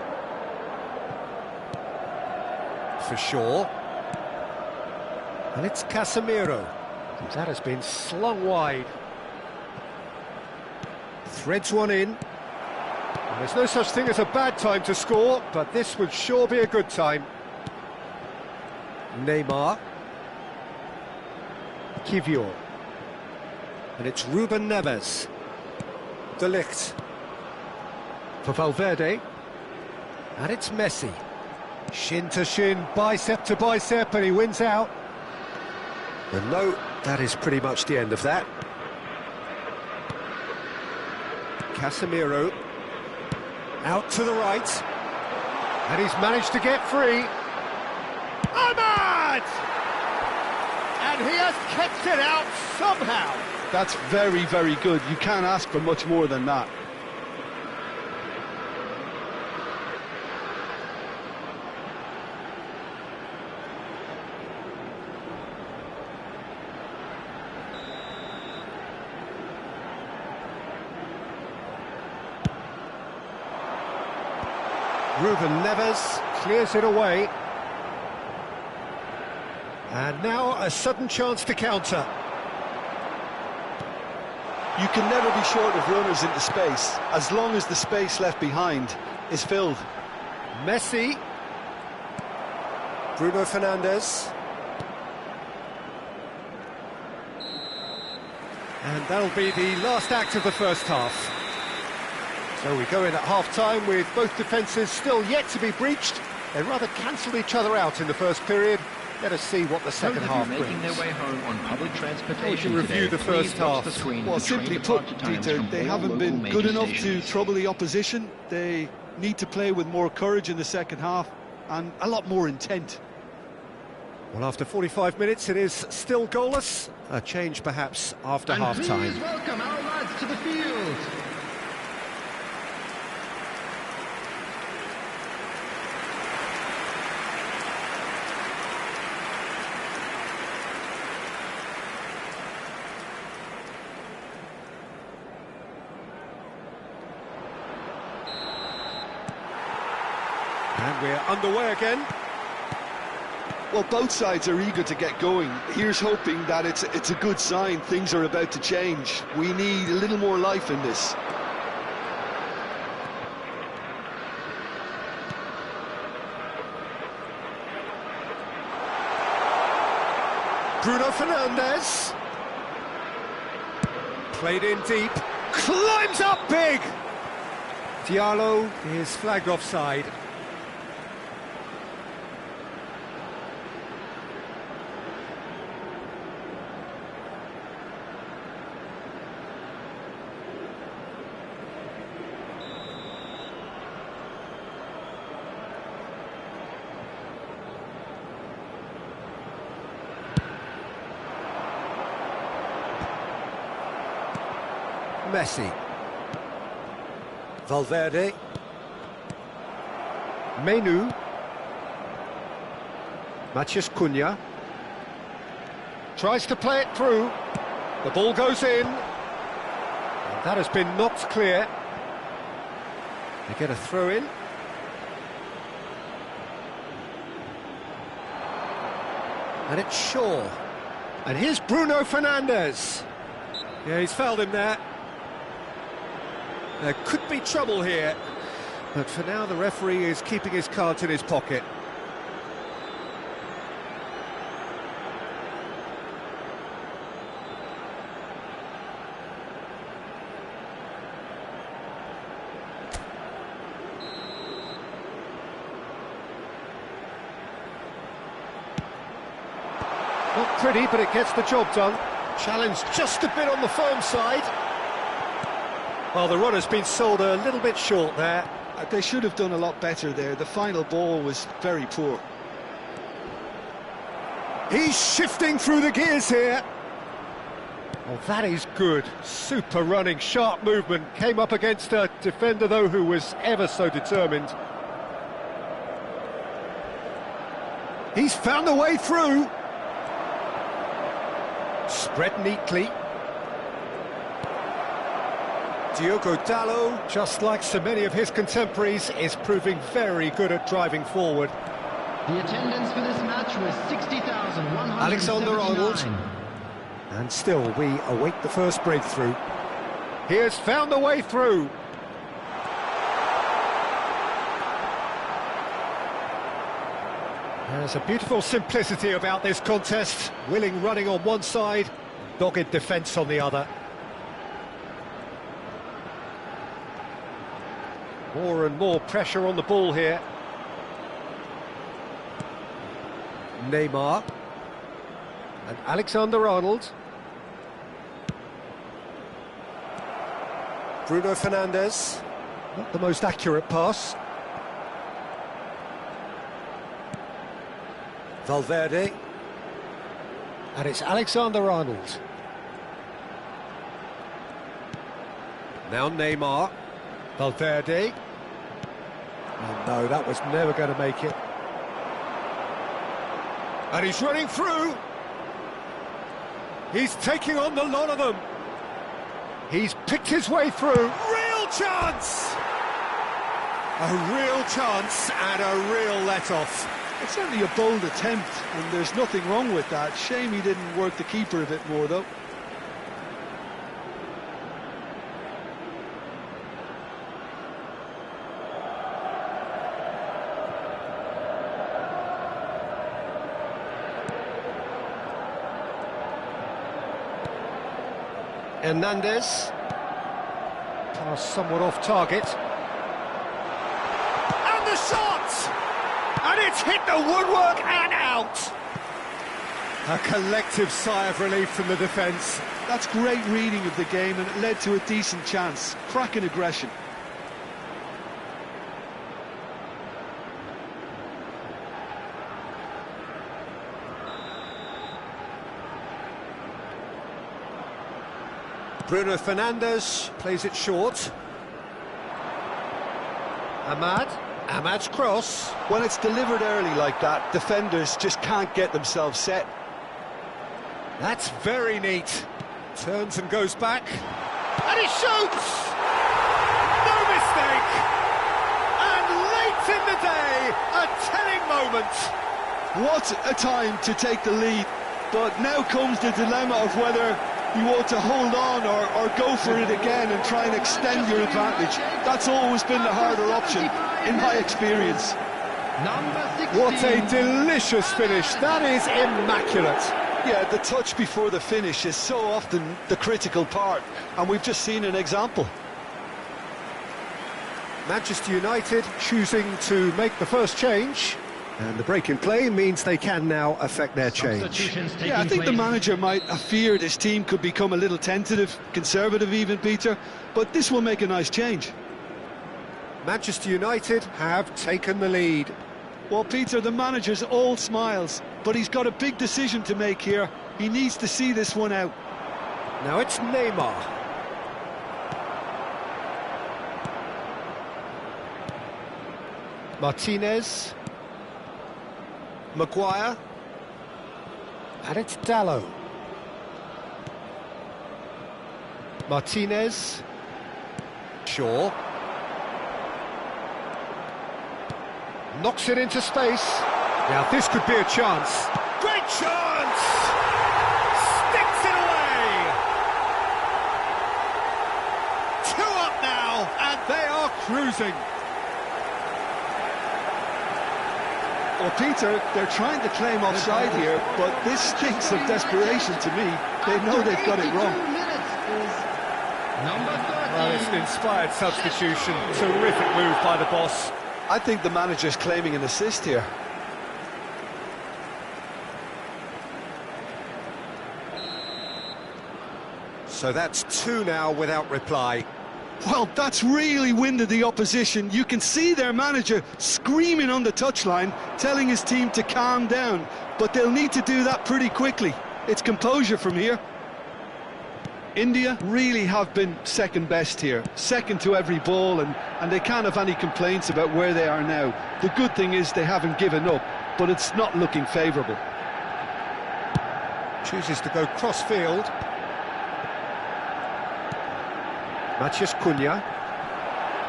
For sure. And it's Casemiro. And that has been slung wide. Threads one in. And there's no such thing as a bad time to score, but this would sure be a good time. Neymar. Kivior. And it's Ruben Neves. De Ligt. For Valverde. And it's Messi. Shin to shin, bicep to bicep, and he wins out. And no, that is pretty much the end of that. Casemiro. Out to the right. And he's managed to get free. Ahmad! And he has kept it out somehow. That's very, very good. You can't ask for much more than that. Ruben Neves clears it away. And now a sudden chance to counter. You can never be short of runners into space, as long as the space left behind is filled. Messi. Bruno Fernandes. And that'll be the last act of the first half. So we go in at half-time with both defences still yet to be breached. They rather cancelled each other out in the first period. Let us see what the second half brings. Making their way home on public transportation we can review today, the first half. Well, simply put, Peter, they haven't been good enough to trouble the opposition. They need to play with more courage in the second half and a lot more intent. Well, after 45 minutes, it is still goalless. A change, perhaps, after half-time. Please welcome our lads to the field. And we're underway again. Well, both sides are eager to get going. Here's hoping that it's a good sign. Things are about to change. We need a little more life in this. Bruno Fernandes. Played in deep. Climbs up big! Diallo is flagged offside. Messi. Valverde. Menu. Matheus Cunha. Tries to play it through. The ball goes in. And that has been knocked clear. They get a throw in. And it's Shaw. And here's Bruno Fernandes. Yeah, he's fouled him there. There could be trouble here. But for now, the referee is keeping his cards in his pocket. Not pretty, but it gets the job done. Challenge just a bit on the firm side. Well, the run has been sold a little bit short there. They should have done a lot better there. The final ball was very poor. He's shifting through the gears here. Oh, that is good. Super running, sharp movement. Came up against a defender, though, who was ever so determined. He's found a way through. Spread neatly. Diogo Dalot, just like so many of his contemporaries, is proving very good at driving forward. The attendance for this match was 60,179. Alexander-Arnold. And still, we await the first breakthrough. He has found a way through. There's a beautiful simplicity about this contest. Willing running on one side, dogged defence on the other. More and more pressure on the ball here. Neymar. And Alexander-Arnold. Bruno Fernandes. Not the most accurate pass. Valverde. And it's Alexander-Arnold. Now Neymar. Valverde. Oh no, that was never going to make it. And he's running through. He's taking on the lot of them. He's picked his way through. Real chance! A real chance and a real let-off. It's certainly a bold attempt, and there's nothing wrong with that. Shame he didn't work the keeper a bit more, though. Hernandez. Pass somewhat off target. And the shot! And it's hit the woodwork and out! A collective sigh of relief from the defence. That's great reading of the game, and it led to a decent chance. Cracking aggression. Bruno Fernandes plays it short. Ahmad's cross. When it's delivered early like that, defenders just can't get themselves set. That's very neat. Turns and goes back. And he shoots! No mistake! And late in the day, a telling moment. What a time to take the lead. But now comes the dilemma of whether you want to hold on or go for it again and try and extend your advantage. That's always been the harder option, in my experience. What a delicious finish. That is immaculate. Yeah, the touch before the finish is so often the critical part, and we've just seen an example. Manchester United choosing to make the first change. And the break in play means they can now affect their change. Yeah, I think the manager might have feared his team could become a little tentative, conservative even, Peter, but this will make a nice change. Manchester United have taken the lead. Well, Peter, the manager's all smiles, but he's got a big decision to make here. He needs to see this one out. Now it's Neymar. Martinez. Maguire. And it's Dalot. Martinez. Shaw. Knocks it into space. Now this could be a chance. Great chance! Sticks it away! 2 up now, and they are cruising. Well, Peter, they're trying to claim offside here, but this stinks of desperation to me. They know they've got it wrong. Well, it's an inspired substitution. Terrific move by the boss. I think the manager's claiming an assist here. So that's 2 now without reply. Well, that's really winded the opposition. You can see their manager screaming on the touchline, telling his team to calm down. But they'll need to do that pretty quickly. It's composure from here. India really have been second best here, second to every ball, and they can't have any complaints about where they are now. The good thing is they haven't given up, but it's not looking favourable. Chooses to go cross-field. Matheus Cunha.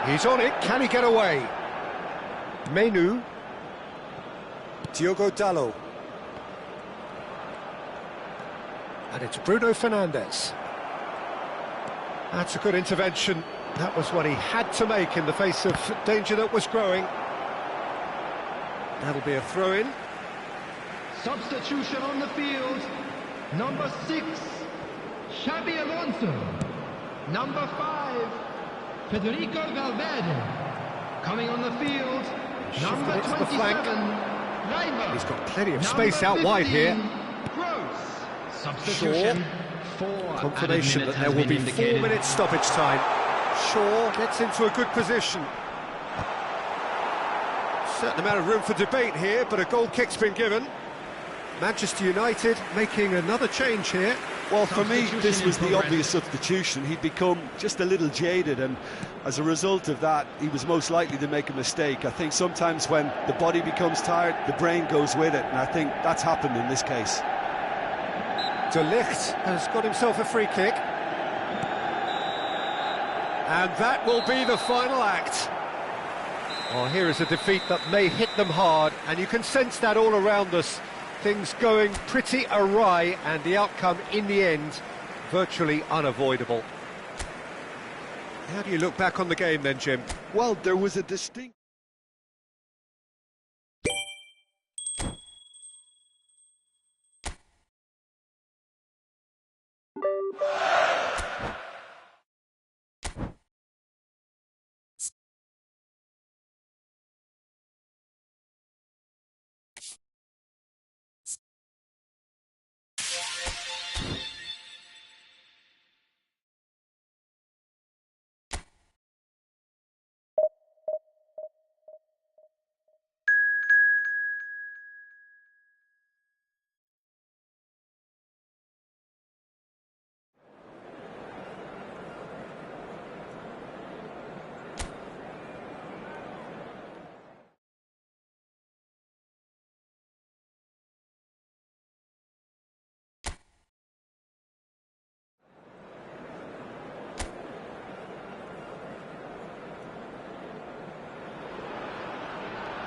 He's on it, can he get away? Menu. Diogo Dalot. And it's Bruno Fernandes. That's a good intervention. That was what he had to make in the face of danger that was growing. That'll be a throw-in. Substitution on the field. Number 6, Xabi Alonso. Number 5, Federico Valverde. Coming on the field, number 27, the flank. Leiber. He's got plenty of space out wide here. Gross. Substitution. Confirmation that there will be 4 minutes stoppage time. Shaw gets into a good position. Certain amount of room for debate here, but a goal kick's been given. Manchester United making another change here. Well, for me, this was the obvious substitution. He'd become just a little jaded, and as a result of that, he was most likely to make a mistake. I think sometimes when the body becomes tired, the brain goes with it, and I think that's happened in this case. De Ligt has got himself a free kick. And that will be the final act. Well, here is a defeat that may hit them hard, and you can sense that all around us. Things going pretty awry, and the outcome in the end virtually unavoidable. How do you look back on the game then, Jim? Well, there was a distinct...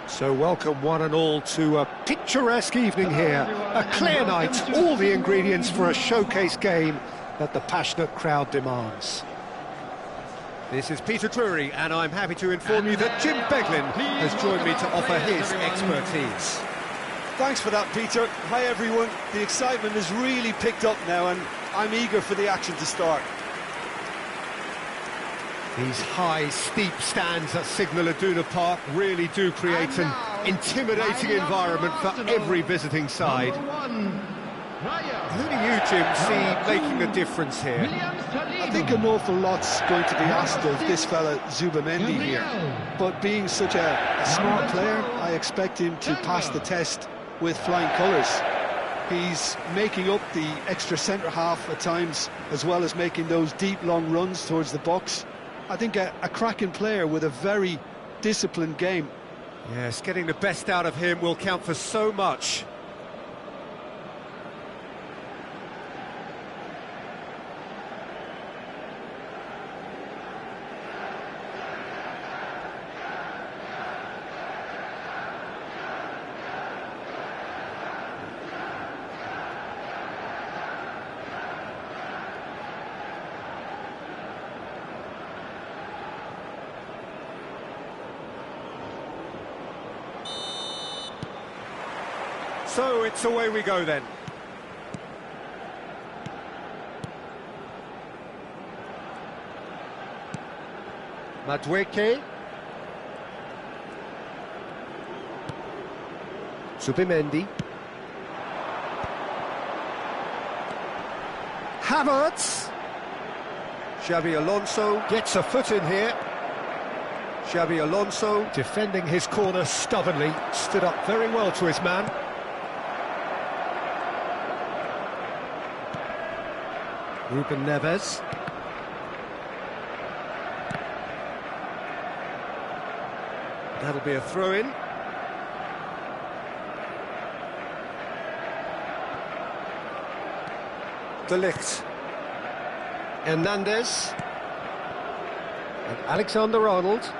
So welcome one and all to a picturesque evening here, a clear night, all the ingredients for a showcase game that the passionate crowd demands. This is Peter Drury, and I'm happy to inform you that Jim Beglin has joined me to offer his expertise. Thanks for that, Peter. Hi, everyone. The excitement has really picked up now, and I'm eager for the action to start. These high, steep stands at Signal Iduna Park really do create an intimidating environment for every visiting side. Who do you, Jim, see making a difference here? I think an awful lot's going to be asked of this fella Zubamendi here. But being such a smart player, I expect him to pass the test with flying colours. He's making up the extra centre-half at times, as well as making those deep, long runs towards the box. I think a cracking player with a very disciplined game. Yes, getting the best out of him will count for so much. So it's away we go then. Madueke. Zubimendi. Havertz. Xabi Alonso gets a foot in here. Xabi Alonso defending his corner stubbornly, stood up very well to his man. Ruben Neves. That'll be a throw-in. De Ligt. Hernandez. And Alexander-Arnold.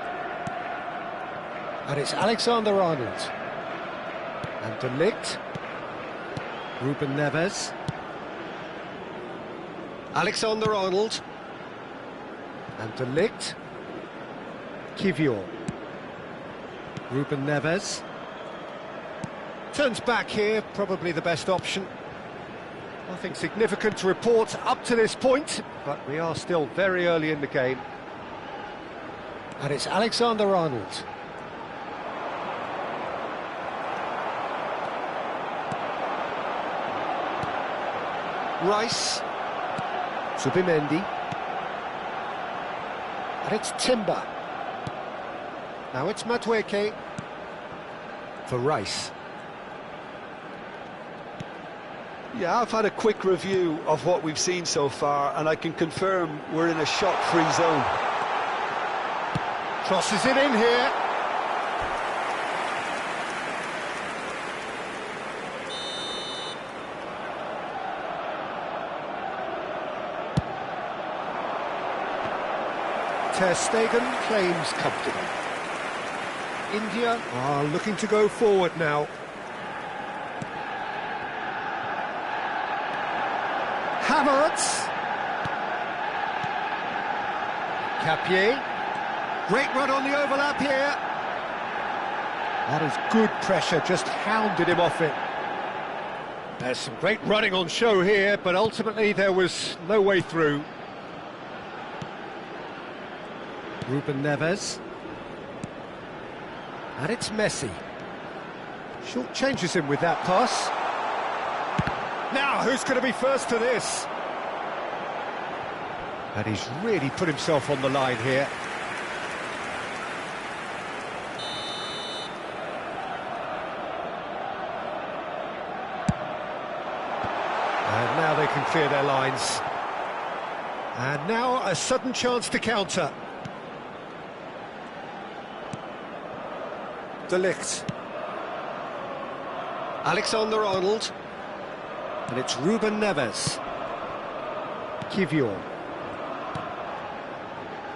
And it's Alexander-Arnold. And De Ligt. Ruben Neves. Alexander-Arnold. And De Ligt. Kivior. Ruben Neves. Turns back here, probably the best option. Nothing significant to report up to this point, but we are still very early in the game. And it's Alexander-Arnold. Rice. Zubimendi. And it's Timber. Now it's Madueke for Rice. Yeah, I've had a quick review of what we've seen so far, and I can confirm we're in a shot-free zone. Crosses it in here. Ter Stegen claims comfortable. India are looking to go forward now. Havertz. Capier. Great run on the overlap here. That is good pressure, just hounded him off it. There's some great running on show here, but ultimately there was no way through. Ruben Neves. And it's Messi. Short changes him with that pass. Now, who's going to be first to this? And he's really put himself on the line here. And now they can clear their lines. And now a sudden chance to counter. De Ligt. Alexander-Arnold. And it's Ruben Neves. Kivior.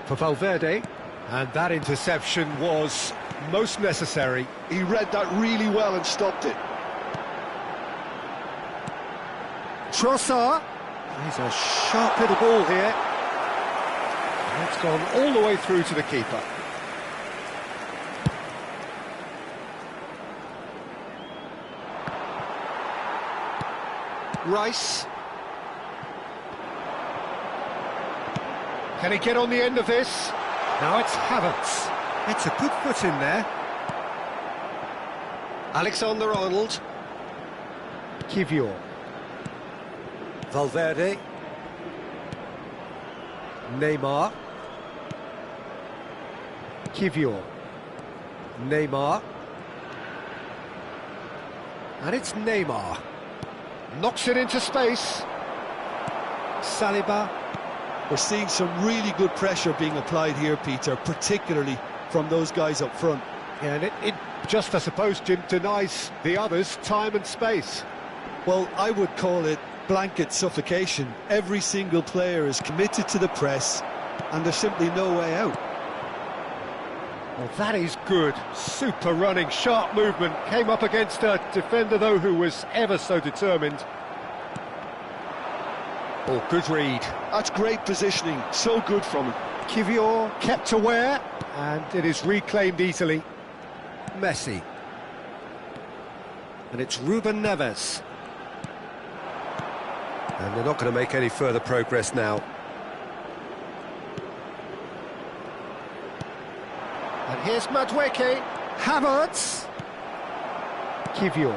For Valverde. And that interception was most necessary. He read that really well and stopped it. Trossard. He's a sharp little ball here. And it's gone all the way through to the keeper. Rice. Can he get on the end of this? Now it's Havertz. It's a good foot in there. Alexander-Arnold. Kivior. Valverde. Neymar. Kivior. Neymar. And it's Neymar. Knocks it into space. Saliba. We're seeing some really good pressure being applied here, Peter, particularly from those guys up front. Yeah, and it just, I suppose, Jim, denies the others time and space. Well, I would call it blanket suffocation. Every single player is committed to the press, and there's simply no way out. Well, that is good. Super running, sharp movement. Came up against a defender, though, who was ever so determined. Oh, good read. That's great positioning. So good from him. Kivior kept aware, and it is reclaimed easily. Messi. And it's Ruben Neves. And they're not going to make any further progress now. And here's Madueke. Havertz. Kivior.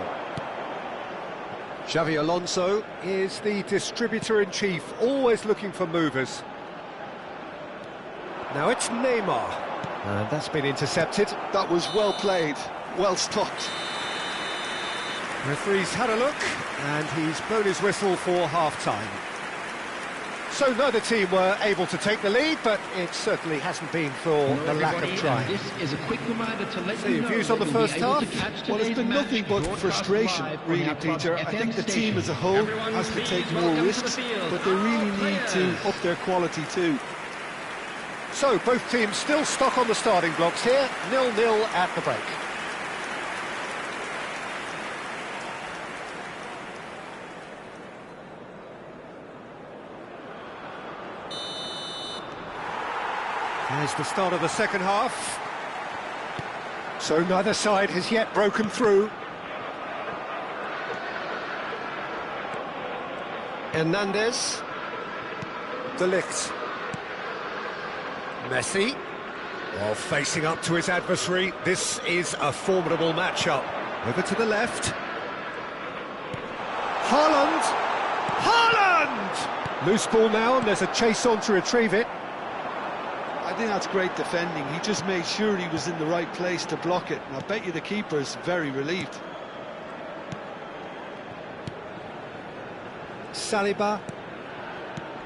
Xavi Alonso is the distributor-in-chief, always looking for movers. Now it's Neymar. And that's been intercepted. That was well played, well stopped. Referee's had a look, and he's blown his whistle for half-time. So neither team were able to take the lead, but it certainly hasn't been for the lack of trying. This is a quick reminder to let So you your know views on the that you'll first be able half? to catch Well, it's today's been match nothing but broadcast frustration, live on really, our club's Peter. I FM think the team station. as a whole Everyone has to please take more welcome to the risks, field but they our really need to players. up their quality too. So both teams still stuck on the starting blocks here, 0-0 at the break. There's the start of the second half. So neither side has yet broken through. Hernandez. De Ligt. Messi. While facing up to his adversary, this is a formidable matchup. Over to the left. Haaland! Haaland! Loose ball now, and there's a chase on to retrieve it. I think that's great defending. He just made sure he was in the right place to block it, and I bet you the keeper's very relieved. Saliba.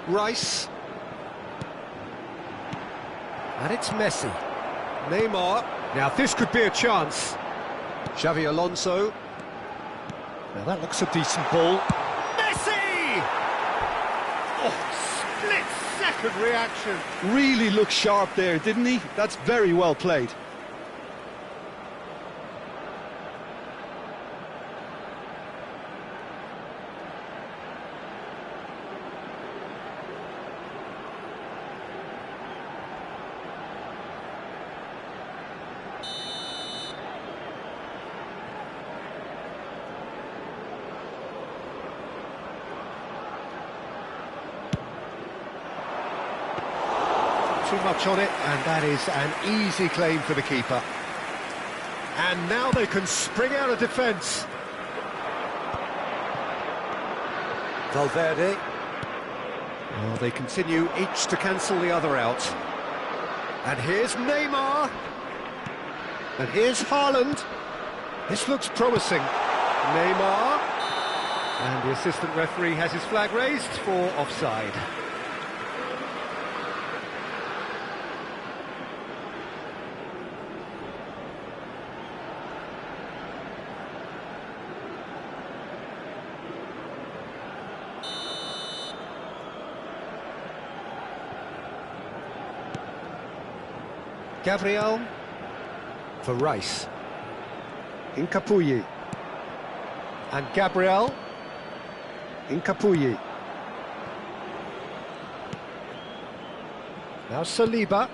Rice. And it's Messi. Neymar. Now this could be a chance. Xavi Alonso. Now that looks a decent ball. Messi! Oh, split-second reaction. Really looked sharp there, didn't he? That's very well played. Too much on it, and that is an easy claim for the keeper. And now they can spring out of defence. Valverde. Well, they continue each to cancel the other out. And here's Neymar. And here's Haaland. This looks promising. Neymar. And the assistant referee has his flag raised for offside. Gabriel for Rice. Incapuyi. And Gabriel. Incapuyi. Now Saliba.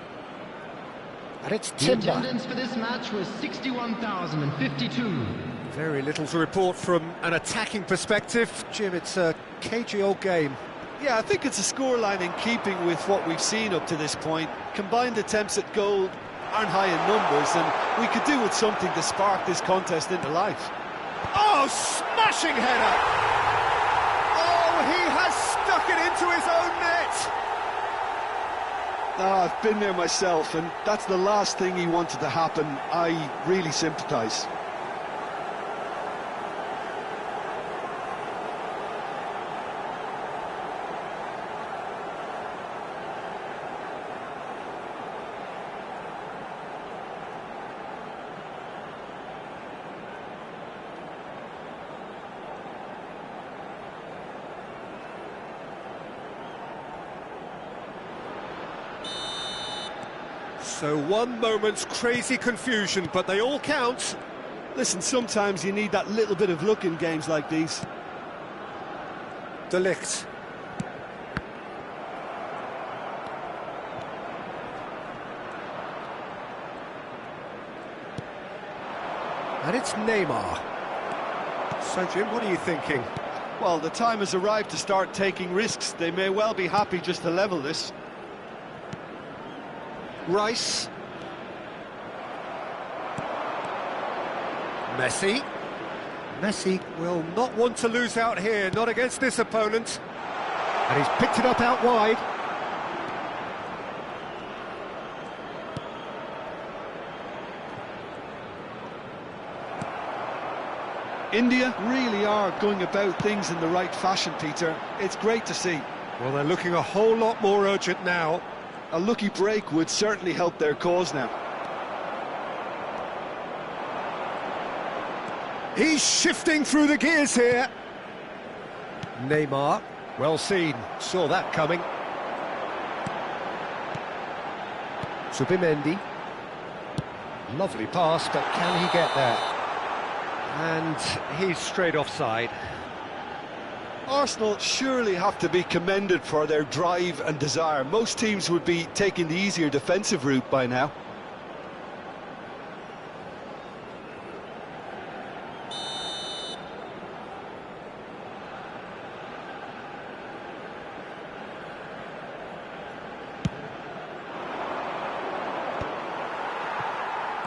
And it's The Timber. attendance for this match was 61,052. Very little to report from an attacking perspective. Jim, it's a cagey old game. Yeah, I think it's a scoreline in keeping with what we've seen up to this point. Combined attempts at goal aren't high in numbers, and we could do with something to spark this contest into life. Oh, smashing header! Oh, he has stuck it into his own net! I've been there myself, and that's the last thing he wanted to happen. I really sympathise. So one moment's crazy confusion, but they all count. Listen, sometimes you need that little bit of luck in games like these. De Ligt. And it's Neymar. So, Jim, what are you thinking? Well, the time has arrived to start taking risks. They may well be happy just to level this. Rice. Messi. Messi will not want to lose out here, not against this opponent. And he's picked it up out wide. India really are going about things in the right fashion, Peter. It's great to see. Well, they're looking a whole lot more urgent now. A lucky break would certainly help their cause now. He's shifting through the gears here. Neymar, well seen, saw that coming. Zubimendi. Lovely pass, but can he get there? And he's straight offside. Arsenal surely have to be commended for their drive and desire. Most teams would be taking the easier defensive route by now.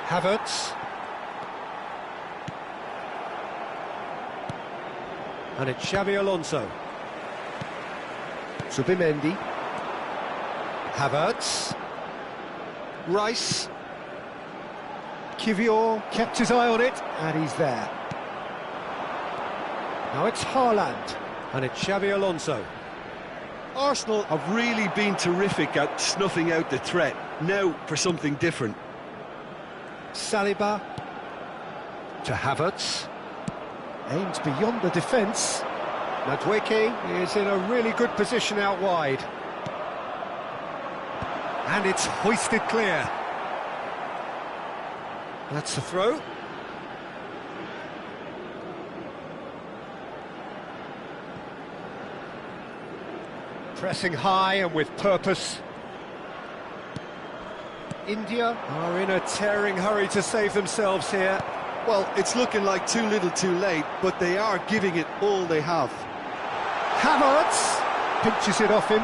Havertz. And it's Xabi Alonso. Zubimendi. Havertz. Rice. Kivior kept his eye on it, and he's there. Now it's Haaland, and it's Xabi Alonso. Arsenal have really been terrific at snuffing out the threat. Now for something different. Saliba. To Havertz. Aims beyond the defence. Madueke is in a really good position out wide. And it's hoisted clear. That's the throw. Pressing high and with purpose. India are in a tearing hurry to save themselves here. Well, it's looking like too little too late, but they are giving it all they have. Havertz pinches it off him.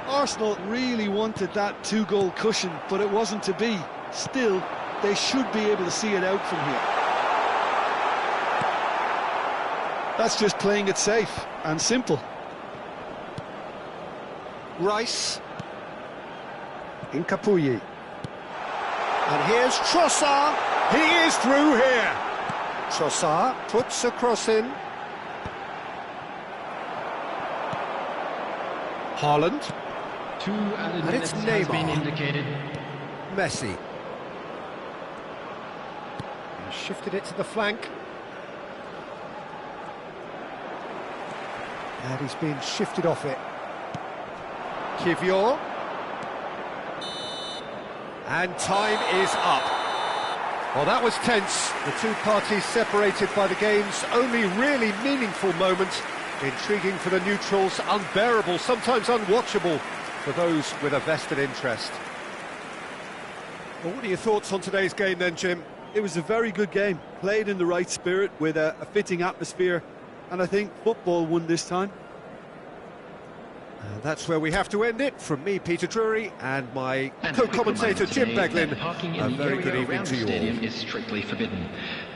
Arsenal really wanted that two-goal cushion, but it wasn't to be. Still, they should be able to see it out from here. That's just playing it safe and simple. Rice. Incapuyi. And here's Trossard. He is through here. Trossard puts a cross in. Haaland. 2 added And it's minutes has been Neymar. indicated. Messi. He shifted it to the flank. And he's been shifted off it. Kivior. And time is up. Well, that was tense. The two parties separated by the game's only really meaningful moment. Intriguing for the neutrals, unbearable, sometimes unwatchable for those with a vested interest. Well, what are your thoughts on today's game then, Jim? It was a very good game, played in the right spirit with a fitting atmosphere, and I think football won this time. And that's where we have to end it. From me, Peter Drury, and my co-commentator, Jim Beglin. Parking A in the very good area evening around to the you stadium all. is strictly forbidden.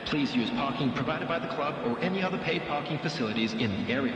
Please use parking provided by the club or any other paid parking facilities in the area.